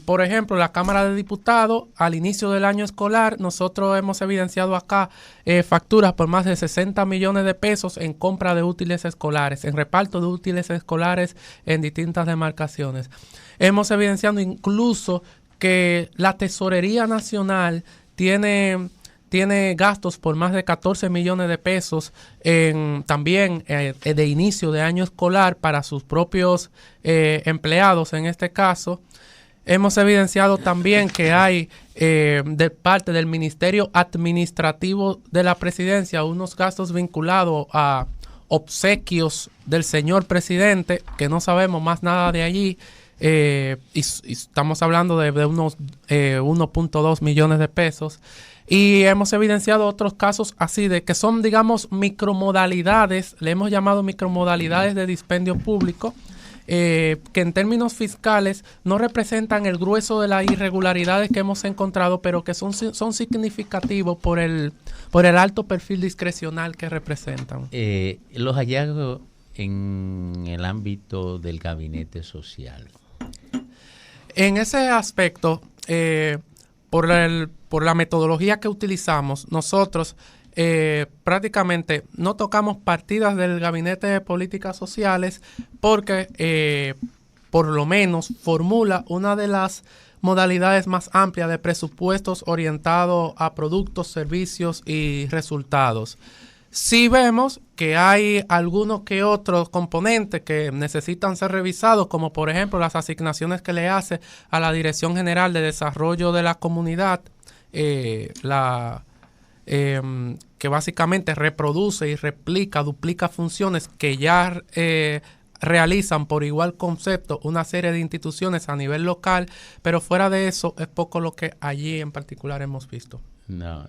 Por ejemplo, la Cámara de Diputados, al inicio del año escolar, nosotros hemos evidenciado acá facturas por más de 60 millones de pesos en compra de útiles escolares, en reparto de útiles escolares en distintas demarcaciones. Hemos evidenciado incluso que la Tesorería Nacional tiene gastos por más de 14 millones de pesos también de inicio de año escolar para sus propios empleados en este caso. Hemos evidenciado también que hay de parte del Ministerio Administrativo de la Presidencia unos gastos vinculados a obsequios del señor presidente, que no sabemos más nada de allí. Y estamos hablando de unos 1.2 millones de pesos. Y hemos evidenciado otros casos así de que son, digamos, micromodalidades, le hemos llamado micromodalidades de dispendio público, que en términos fiscales no representan el grueso de las irregularidades que hemos encontrado, pero que son significativos por el alto perfil discrecional que representan. Los hallazgos en el ámbito del gabinete social. En ese aspecto, por la metodología que utilizamos, nosotros prácticamente no tocamos partidas del Gabinete de Políticas Sociales porque por lo menos formula una de las modalidades más amplias de presupuestos orientados a productos, servicios y resultados. Sí vemos que hay algunos que otros componentes que necesitan ser revisados, como por ejemplo las asignaciones que le hace a la Dirección General de Desarrollo de la Comunidad, que básicamente reproduce y duplica funciones que ya realizan por igual concepto una serie de instituciones a nivel local, pero fuera de eso es poco lo que allí en particular hemos visto. No,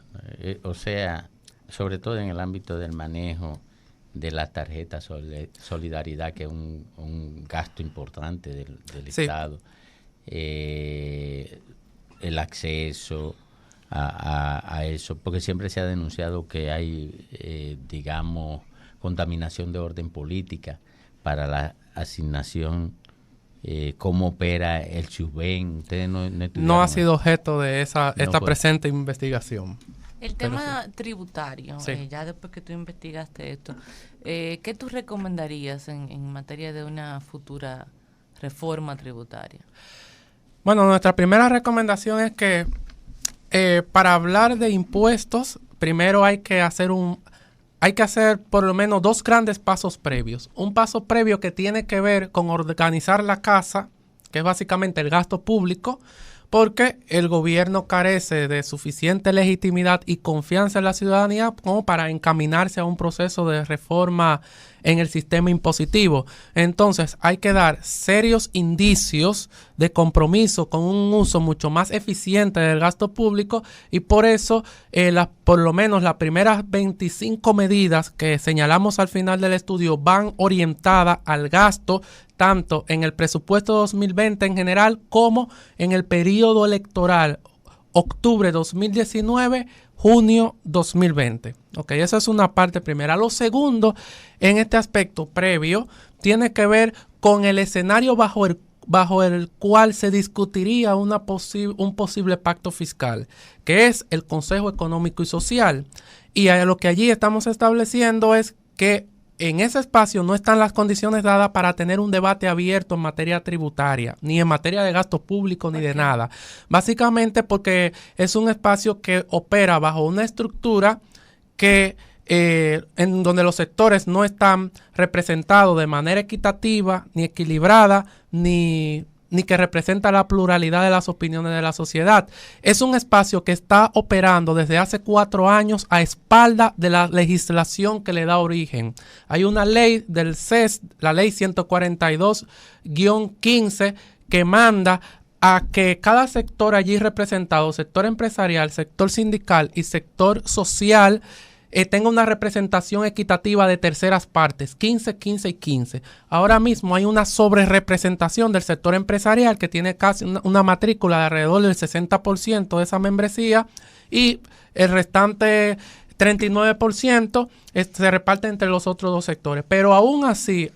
o sea, sobre todo en el ámbito del manejo de la tarjeta Solidaridad, que es un gasto importante del sí. Estado, el acceso a eso, porque siempre se ha denunciado que hay, digamos, contaminación de orden política para la asignación. ¿Cómo opera el Chusben? Ustedes no ha sido objeto de esta presente investigación. El tema tributario, sí. Ya después que tú investigaste esto, ¿qué tú recomendarías en materia de una futura reforma tributaria? Bueno, nuestra primera recomendación es que para hablar de impuestos, primero hay que hacer por lo menos 2 grandes pasos previos. Un paso previo que tiene que ver con organizar la casa, que es básicamente el gasto público, porque el gobierno carece de suficiente legitimidad y confianza en la ciudadanía como para encaminarse a un proceso de reforma en el sistema impositivo. Entonces hay que dar serios indicios de compromiso con un uso mucho más eficiente del gasto público, y por eso por lo menos las primeras 25 medidas que señalamos al final del estudio van orientadas al gasto tanto en el presupuesto 2020 en general como en el periodo electoral octubre 2019, junio 2020. Ok, esa es una parte primera. Lo segundo, en este aspecto previo, tiene que ver con el escenario bajo el cual se discutiría un posible pacto fiscal, que es el Consejo Económico y Social. Y lo que allí estamos estableciendo es que en ese espacio no están las condiciones dadas para tener un debate abierto en materia tributaria, ni en materia de gasto público, ni de nada. Básicamente porque es un espacio que opera bajo una estructura que en donde los sectores no están representados de manera equitativa, ni equilibrada, ni que representa la pluralidad de las opiniones de la sociedad. Es un espacio que está operando desde hace 4 años a espalda de la legislación que le da origen. Hay una ley del CES, la ley 142-15, que manda a que cada sector allí representado, sector empresarial, sector sindical y sector social, tenga una representación equitativa de terceras partes, 15, 15 y 15. Ahora mismo hay una sobrerepresentación del sector empresarial que tiene casi una matrícula de alrededor del 60% de esa membresía, y el restante 39% se reparte entre los otros 2 sectores. Pero aún así,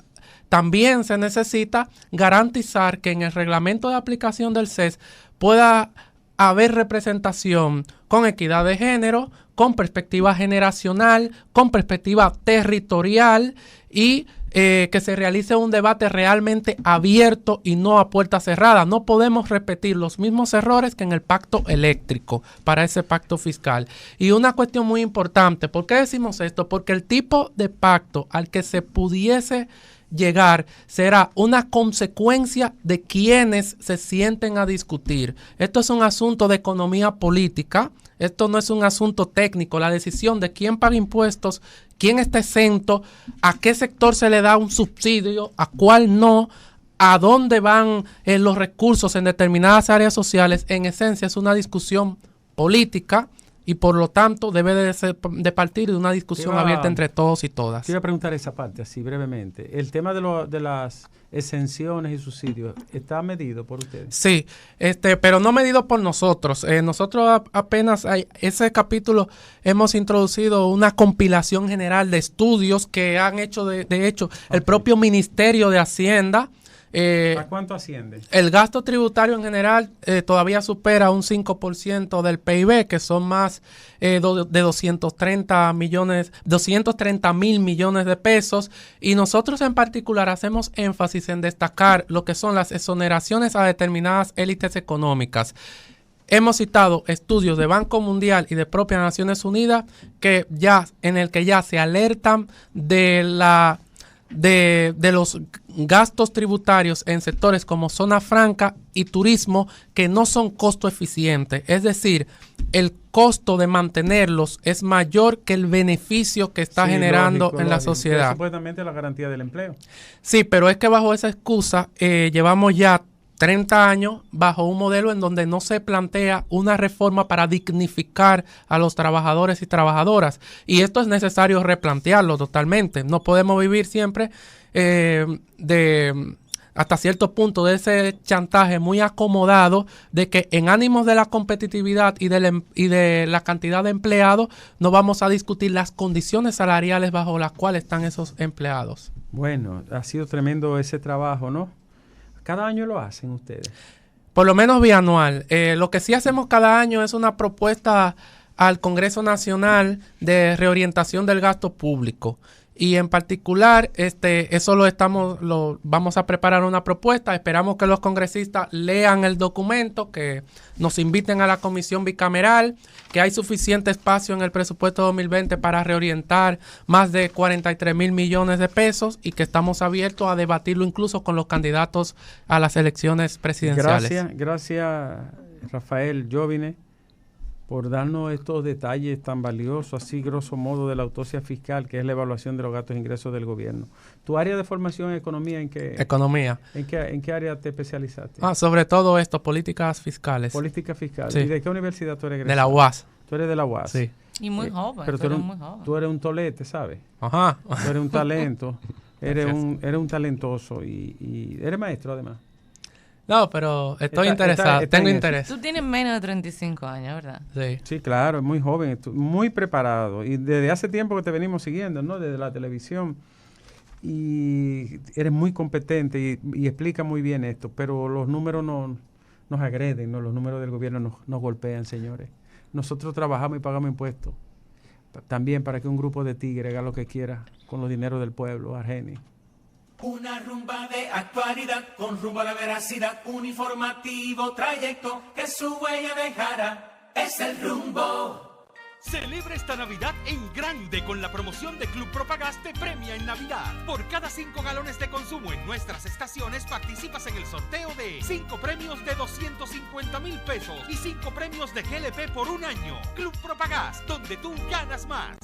también se necesita garantizar que en el reglamento de aplicación del CES pueda haber representación con equidad de género, con perspectiva generacional, con perspectiva territorial, y que se realice un debate realmente abierto y no a puerta cerrada. No podemos repetir los mismos errores que en el pacto eléctrico para ese pacto fiscal. Y una cuestión muy importante, ¿por qué decimos esto? Porque el tipo de pacto al que se pudiese llegar será una consecuencia de quienes se sienten a discutir. Esto es un asunto de economía política. Esto no es un asunto técnico. La decisión de quién paga impuestos, quién está exento, a qué sector se le da un subsidio, a cuál no, a dónde van los recursos en determinadas áreas sociales, en esencia es una discusión política, y por lo tanto debe de partir de una discusión abierta entre todos y todas. Quiero preguntar esa parte así brevemente. El tema de las exenciones y subsidios, ¿está medido por ustedes? Sí, pero no medido por nosotros. Nosotros apenas ese capítulo hemos introducido una compilación general de estudios que han hecho, de hecho, el propio Ministerio de Hacienda. ¿A cuánto asciende? El gasto tributario en general todavía supera un 5% del PIB, que son más de 230 mil millones de pesos. Y nosotros en particular hacemos énfasis en destacar lo que son las exoneraciones a determinadas élites económicas. Hemos citado estudios de Banco Mundial y de propias Naciones Unidas en el que ya se alertan de de los gastos tributarios en sectores como zona franca y turismo que no son costo eficientes. Es decir, el costo de mantenerlos es mayor que el beneficio que está generando en la sociedad. Supuestamente la garantía del empleo. Sí, pero es que bajo esa excusa llevamos ya 30 años bajo un modelo en donde no se plantea una reforma para dignificar a los trabajadores y trabajadoras. Y esto es necesario replantearlo totalmente. No podemos vivir siempre hasta cierto punto de ese chantaje muy acomodado de que en ánimos de la competitividad y de la cantidad de empleados no vamos a discutir las condiciones salariales bajo las cuales están esos empleados. Bueno, ha sido tremendo ese trabajo, ¿no? ¿Cada año lo hacen ustedes? Por lo menos bianual. Lo que sí hacemos cada año es una propuesta al Congreso Nacional de reorientación del gasto público. Y en particular, eso vamos a preparar una propuesta. Esperamos que los congresistas lean el documento, que nos inviten a la comisión bicameral, que hay suficiente espacio en el presupuesto 2020 para reorientar más de 43 mil millones de pesos y que estamos abiertos a debatirlo incluso con los candidatos a las elecciones presidenciales. Gracias Rafael Jovine, por darnos estos detalles tan valiosos, así grosso modo, de la autopsia fiscal, que es la evaluación de los gastos e ingresos del gobierno. ¿Tu área de formación en economía en qué? Economía. ¿En qué área te especializaste? Sobre todo esto, políticas fiscales. Políticas fiscales. Sí. ¿Y de qué universidad tú eres egresado? De la UAS. Tú eres de la UAS. Sí. Y muy joven. Pero tú eres un tolete, ¿sabes? Ajá. Tú eres un talento. eres un talentoso y eres maestro además. No, pero estoy interesado, tengo interés. Tú tienes menos de 35 años, ¿verdad? Sí. Sí, claro, es muy joven, muy preparado. Y desde hace tiempo que te venimos siguiendo, ¿no? Desde la televisión. Y eres muy competente y explica muy bien esto. Pero los números nos agreden, ¿no? Los números del gobierno nos golpean, señores. Nosotros trabajamos y pagamos impuestos. También para que un grupo de tigres haga lo que quiera con los dineros del pueblo, Argeni. Una rumba de actualidad con rumbo a la veracidad, un informativo trayecto que su huella dejará. Es el rumbo. Celebra esta Navidad en grande con la promoción de Club Propagás te premia en Navidad. Por cada 5 galones de consumo en nuestras estaciones participas en el sorteo de 5 premios de 250,000 pesos y 5 premios de GLP por un año. Club Propagás, donde tú ganas más.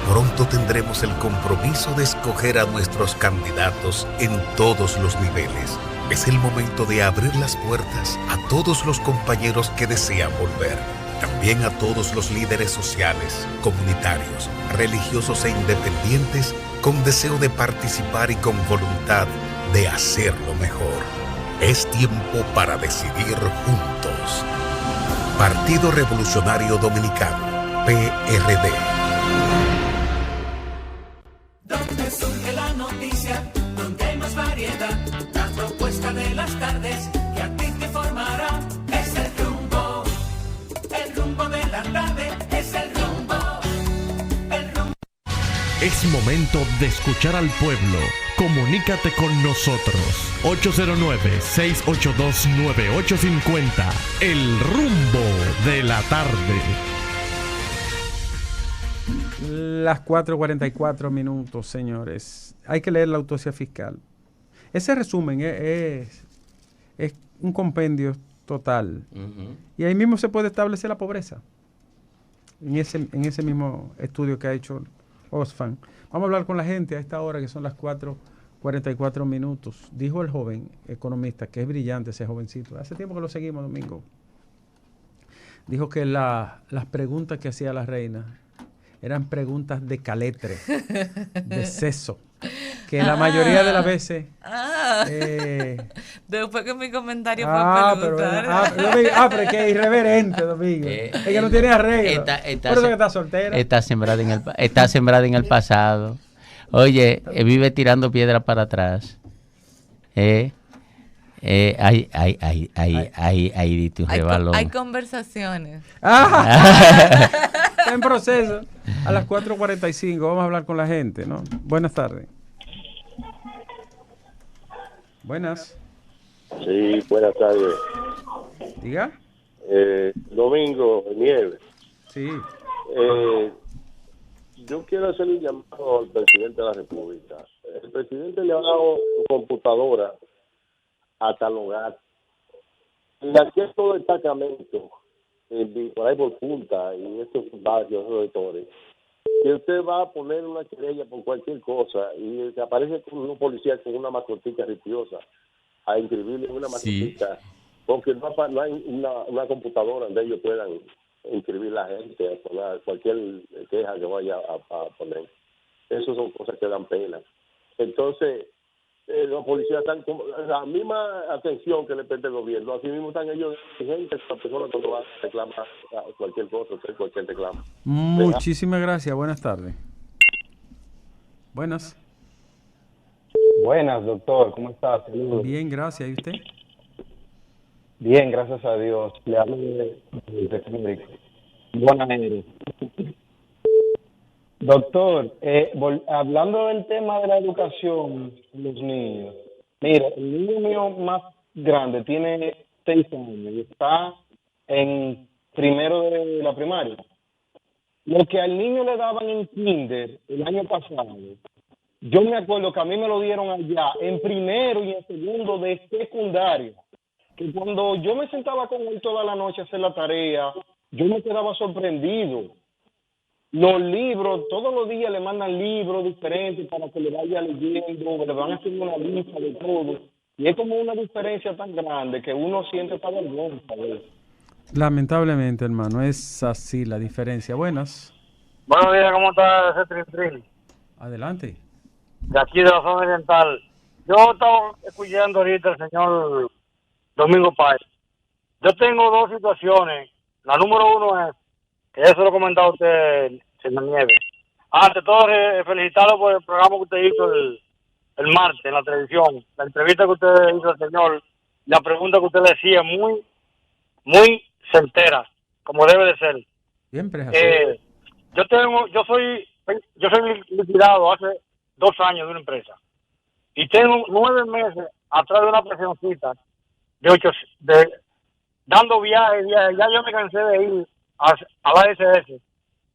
Pronto tendremos el compromiso de escoger a nuestros candidatos en todos los niveles. Es el momento de abrir las puertas a todos los compañeros que desean volver. También a todos los líderes sociales, comunitarios, religiosos e independientes con deseo de participar y con voluntad de hacerlo mejor. Es tiempo para decidir juntos. Partido Revolucionario Dominicano, PRD. Donde surge la noticia, donde hay más variedad, la propuesta de las tardes que a ti te formará. Es el rumbo de la tarde, es el rumbo. Es momento de escuchar al pueblo. Comunícate con nosotros. 809-682-9850. El rumbo de la tarde. Las 4:44 minutos, señores. Hay que leer la autopsia fiscal. Ese resumen es un compendio total. Y ahí mismo se puede establecer la pobreza. En ese mismo estudio que ha hecho Oxfam. Vamos a hablar con la gente a esta hora, que son las 4:44 minutos. Dijo el joven economista, que es brillante ese jovencito. Hace tiempo que lo seguimos, Domingo. Dijo que las preguntas que hacía la reina eran preguntas de caletre, de seso, que la mayoría de las veces... Después que mi comentario fue preguntar. Pero es que es irreverente, Domingo. Es que no tiene arreglo. Por eso que está soltera. Está sembrada en el pasado. Oye, vive tirando piedra para atrás. Ahí diste un rebalón. Hay conversaciones. Está en proceso. A las 4:45 vamos a hablar con la gente, ¿no? Buenas tardes. Buenas. Sí, buenas tardes. Diga. Domingo Nieves. Sí. yo quiero hacer un llamado al presidente de la República. El presidente le ha dado su computadora a tal hogar. Y aquí es todo destacamento, por ahí por Punta y estos barrios, esos sectores, que usted va a poner una querella por cualquier cosa y se aparece con un policía con una mascotica ripiosa a inscribirle en una mascotica, porque no hay una computadora donde ellos puedan inscribir la gente, a poner cualquier queja que vaya a poner. Esas son cosas que dan pena. Entonces, los policías están con la misma atención que le presta el gobierno, así mismo están ellos exigentes a las personas cuando van a reclamar cualquier cosa, hacer cualquier reclamo. Muchísimas gracias, buenas tardes. Buenas. Buenas, doctor, ¿cómo estás? Saludos. Bien, gracias, ¿y usted? Bien, gracias a Dios. Le hablo de México. Buenas noches. Doctor, hablando del tema de la educación de los niños, mira, el niño mío más grande tiene 6 años y está en primero de la primaria. Lo que al niño le daban en kinder el año pasado, yo me acuerdo que a mí me lo dieron allá en primero y en segundo de secundaria. Que cuando yo me sentaba con él toda la noche a hacer la tarea, yo me quedaba sorprendido. Los libros, todos los días le mandan libros diferentes para que le vaya leyendo, le van haciendo una lista de todo. Y es como una diferencia tan grande que uno siente esta vergüenza. Lamentablemente, hermano, es así la diferencia. Buenas. Buenos días, ¿cómo está ese Trin? Adelante. De aquí de la zona oriental. Yo estaba escuchando ahorita al señor Domingo Páez. Yo tengo 2 situaciones. La número 1 es, que eso lo comentaba usted, señor Nieves. Ante todo, felicitarlo por el programa que usted hizo el martes en la televisión. La entrevista que usted hizo al señor, la pregunta que usted le decía, muy, muy certera, como debe de ser. Siempre es así. Yo soy liquidado hace 2 años de una empresa. Y tengo 9 meses atrás de una presioncita dando viajes. Ya yo me cansé de ir a la SS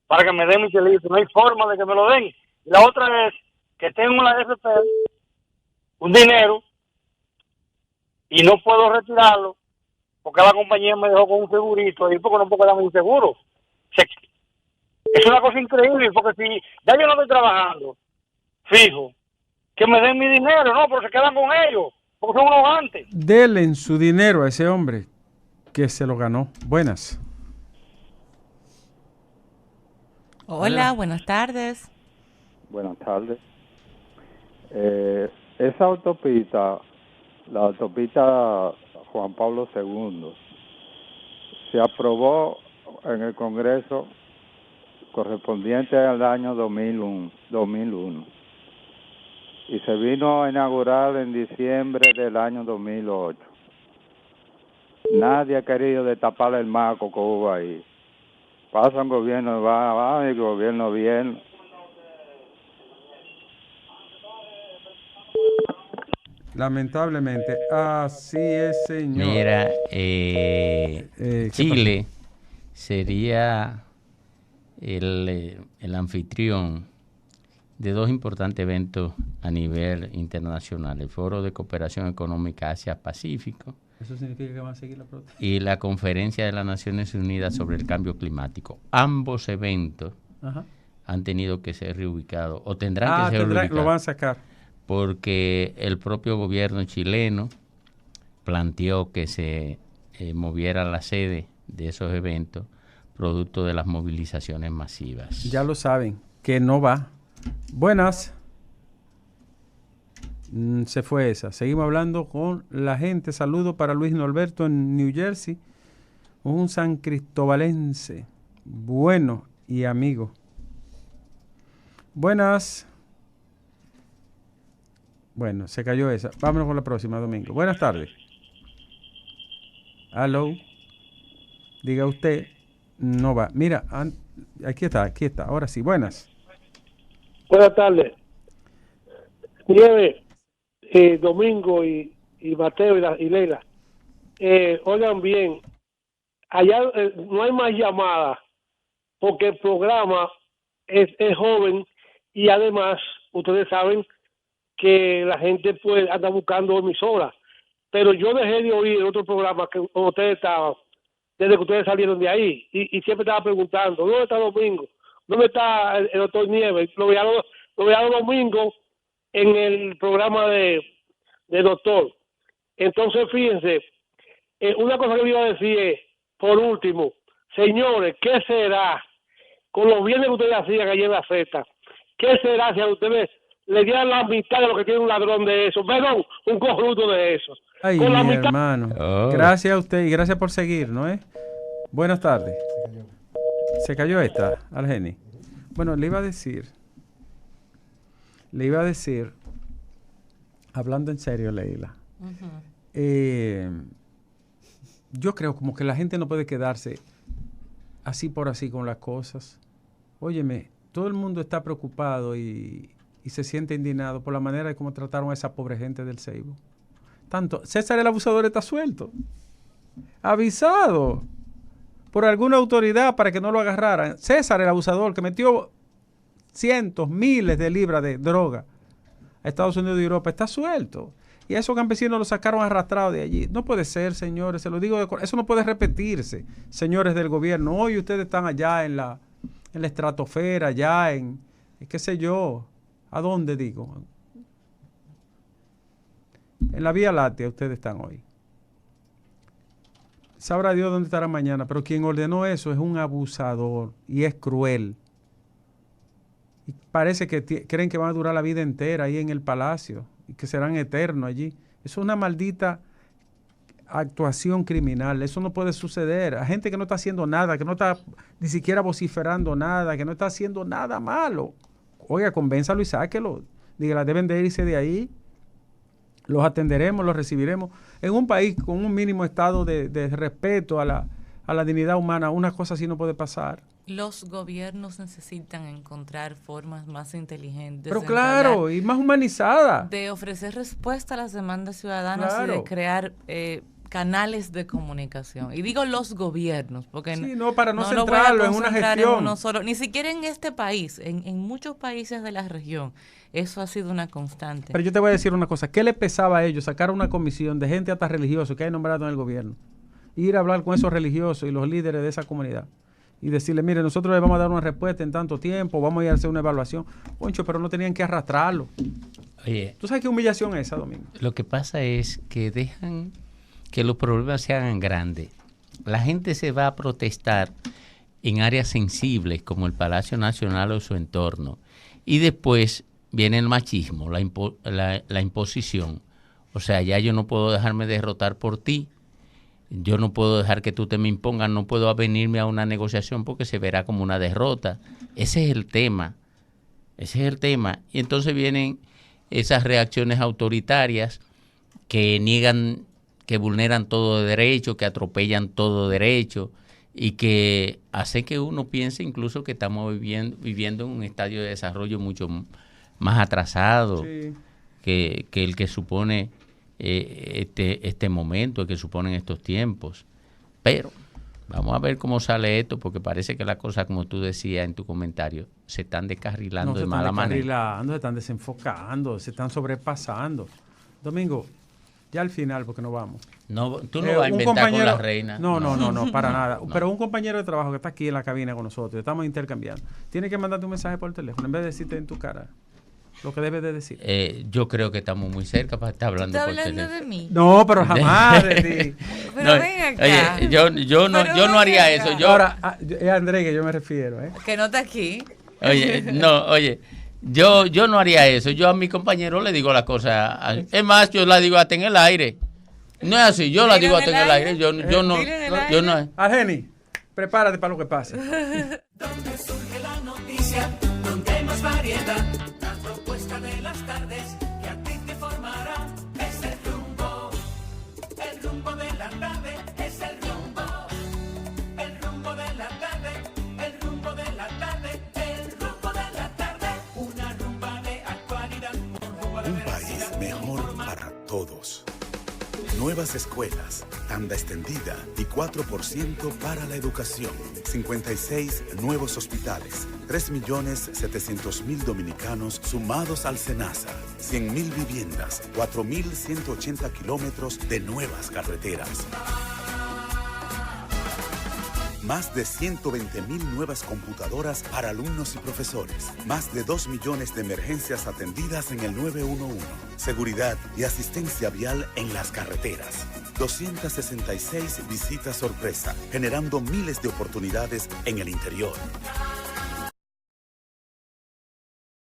para que me den mi chelito. No hay forma de que me lo den. Y la otra es que tengo en la FP un dinero y no puedo retirarlo porque la compañía me dejó con un segurito y porque no puedo darme un seguro. Es una cosa increíble, porque si ya yo no estoy trabajando fijo, que me den mi dinero, no, pero se quedan con ellos, porque son unos antes. Denle su dinero a ese hombre que se lo ganó. Buenas. Hola, buenas tardes. Buenas tardes. Esa autopista, la autopista Juan Pablo II, se aprobó en el Congreso correspondiente al año 2001 y se vino a inaugurar en diciembre del año 2008. Nadie ha querido destapar el maco que hubo ahí. Pasa un gobierno, va el gobierno bien. Lamentablemente, así es, señor. Mira, Chile sería el anfitrión de 2 importantes eventos a nivel internacional: el Foro de Cooperación Económica Asia-Pacífico. ¿Eso significa que van a seguir la protesta? Y la Conferencia de las Naciones Unidas sobre el Cambio Climático. Ambos eventos han tenido que ser reubicados, o tendrán que ser reubicados. Lo van a sacar. Porque el propio gobierno chileno planteó que se moviera la sede de esos eventos producto de las movilizaciones masivas. Ya lo saben, que no va. Buenas. Se fue esa. Seguimos hablando con la gente. Saludo para Luis Norberto en New Jersey, un san cristobalense bueno y amigo. Buenas. Bueno, se cayó esa. Vámonos con la próxima, Domingo. Buenas tardes. Aló. Diga usted. No va. Mira, aquí está. Ahora sí, buenas. Buenas tardes. Nieves, Domingo y Mateo y Leila. Oigan bien, allá no hay más llamadas porque el programa es joven y además ustedes saben que la gente pues anda buscando emisoras. Pero yo dejé de oír el otro programa que ustedes estaban, desde que ustedes salieron de ahí, y siempre estaba preguntando, ¿dónde está Domingo? ¿Dónde está el doctor Nieves? Lo veía los domingos en el programa de doctor. Entonces, fíjense, una cosa que le iba a decir es, por último, señores, ¿qué será con los bienes que ustedes hacían allí en la Z? ¿Qué será si a ustedes le dieran la mitad de lo que tiene un ladrón de eso? Perdón, un corrupto de eso. Ay, con la mi mitad... hermano. Gracias a usted y gracias por seguir, ¿no es? Buenas tardes. Se cayó esta, Algeni. Bueno, le iba a decir, hablando en serio, Leila, yo creo como que la gente no puede quedarse así por así con las cosas. Óyeme, todo el mundo está preocupado y se siente indignado por la manera de cómo trataron a esa pobre gente del Seibo. Tanto, César el abusador está suelto, avisado por alguna autoridad para que no lo agarraran. César el abusador que metió cientos, miles de libras de droga a Estados Unidos y Europa está suelto. Y a esos campesinos los sacaron arrastrados de allí. No puede ser, señores, se lo digo, eso no puede repetirse, señores del gobierno. Hoy ustedes están allá en la estratosfera, allá en qué sé yo, ¿a dónde digo? En la Vía Láctea ustedes están hoy. Sabrá Dios dónde estará mañana, pero quien ordenó eso es un abusador y es cruel. Y parece que creen que van a durar la vida entera ahí en el palacio y que serán eternos allí. Eso es una maldita actuación criminal. Eso no puede suceder. A gente que no está haciendo nada, que no está ni siquiera vociferando nada, que no está haciendo nada malo. Oiga, convénzalo y sáquelo. Dígale, deben de irse de ahí. Los atenderemos, los recibiremos. En un país con un mínimo estado de respeto a la dignidad humana, una cosa así no puede pasar. Los gobiernos necesitan encontrar formas más inteligentes. Pero claro, y más humanizadas. De ofrecer respuesta a las demandas ciudadanas, claro, y de crear canales de comunicación. Y digo los gobiernos, porque sí, no para no centrarlo en una gestión. Ni siquiera en este país, en muchos países de la región. Eso ha sido una constante. Pero yo te voy a decir una cosa. ¿Qué le pesaba a ellos sacar una comisión de gente hasta religiosa que hay nombrado en el gobierno? Ir a hablar con esos religiosos y los líderes de esa comunidad y decirle, mire, nosotros le vamos a dar una respuesta en tanto tiempo, vamos a ir a hacer una evaluación. Poncho, pero no tenían que arrastrarlo. Oye, ¿tú sabes qué humillación es esa, Domingo? Lo que pasa es que dejan que los problemas se hagan grandes. La gente se va a protestar en áreas sensibles como el Palacio Nacional o su entorno. Y después viene el machismo, la imposición. O sea, ya yo no puedo dejarme derrotar por ti. Yo no puedo dejar que tú te me impongas, no puedo venirme a una negociación porque se verá como una derrota. Ese es el tema. Y entonces vienen esas reacciones autoritarias que niegan, que vulneran todo derecho, que atropellan todo derecho y que hace que uno piense incluso que estamos viviendo en un estadio de desarrollo mucho más atrasado, sí, que el que supone este momento, el que suponen estos tiempos. Pero vamos a ver cómo sale esto, porque parece que las cosas, como tú decías en tu comentario, se están descarrilando de mala manera. Se están desenfocando, se están sobrepasando. Domingo, ya al final, porque no vamos. No, tú no vas a inventar con la reina. No, para nada. No. Pero un compañero de trabajo que está aquí en la cabina con nosotros, estamos intercambiando, tiene que mandarte un mensaje por teléfono en vez de decirte en tu cara lo que debes de decir. Yo creo que estamos muy cerca para estar hablando por teléfono. ¿Estás hablando de mí? No, pero jamás de ti. Pero ven acá. Oye, yo no haría eso. Ahora, es Andrés que yo me refiero. Que no está aquí. Oye, yo no haría eso. Yo a mi compañero le digo las cosas. Es más, yo la digo hasta en el aire. No es así, yo la digo hasta en el aire. Yo no. Argeni, prepárate para lo que pase. Donde surge la noticia, donde hay más variedad, la propuesta de las tardes que a ti te informará. Es el rumbo de la tarde, es el rumbo de la tarde, el rumbo de la tarde, el rumbo de la tarde. Una rumba de actualidad, un país mejor para todos. Nuevas escuelas, tanda extendida y 4% para la educación. 56 nuevos hospitales, 3.700.000 dominicanos sumados al SENASA, 100.000 viviendas, 4.180 kilómetros de nuevas carreteras. Más de 120.000 nuevas computadoras para alumnos y profesores. Más de 2 millones de emergencias atendidas en el 911. Seguridad y asistencia vial en las carreteras. 266 visitas sorpresa, generando miles de oportunidades en el interior.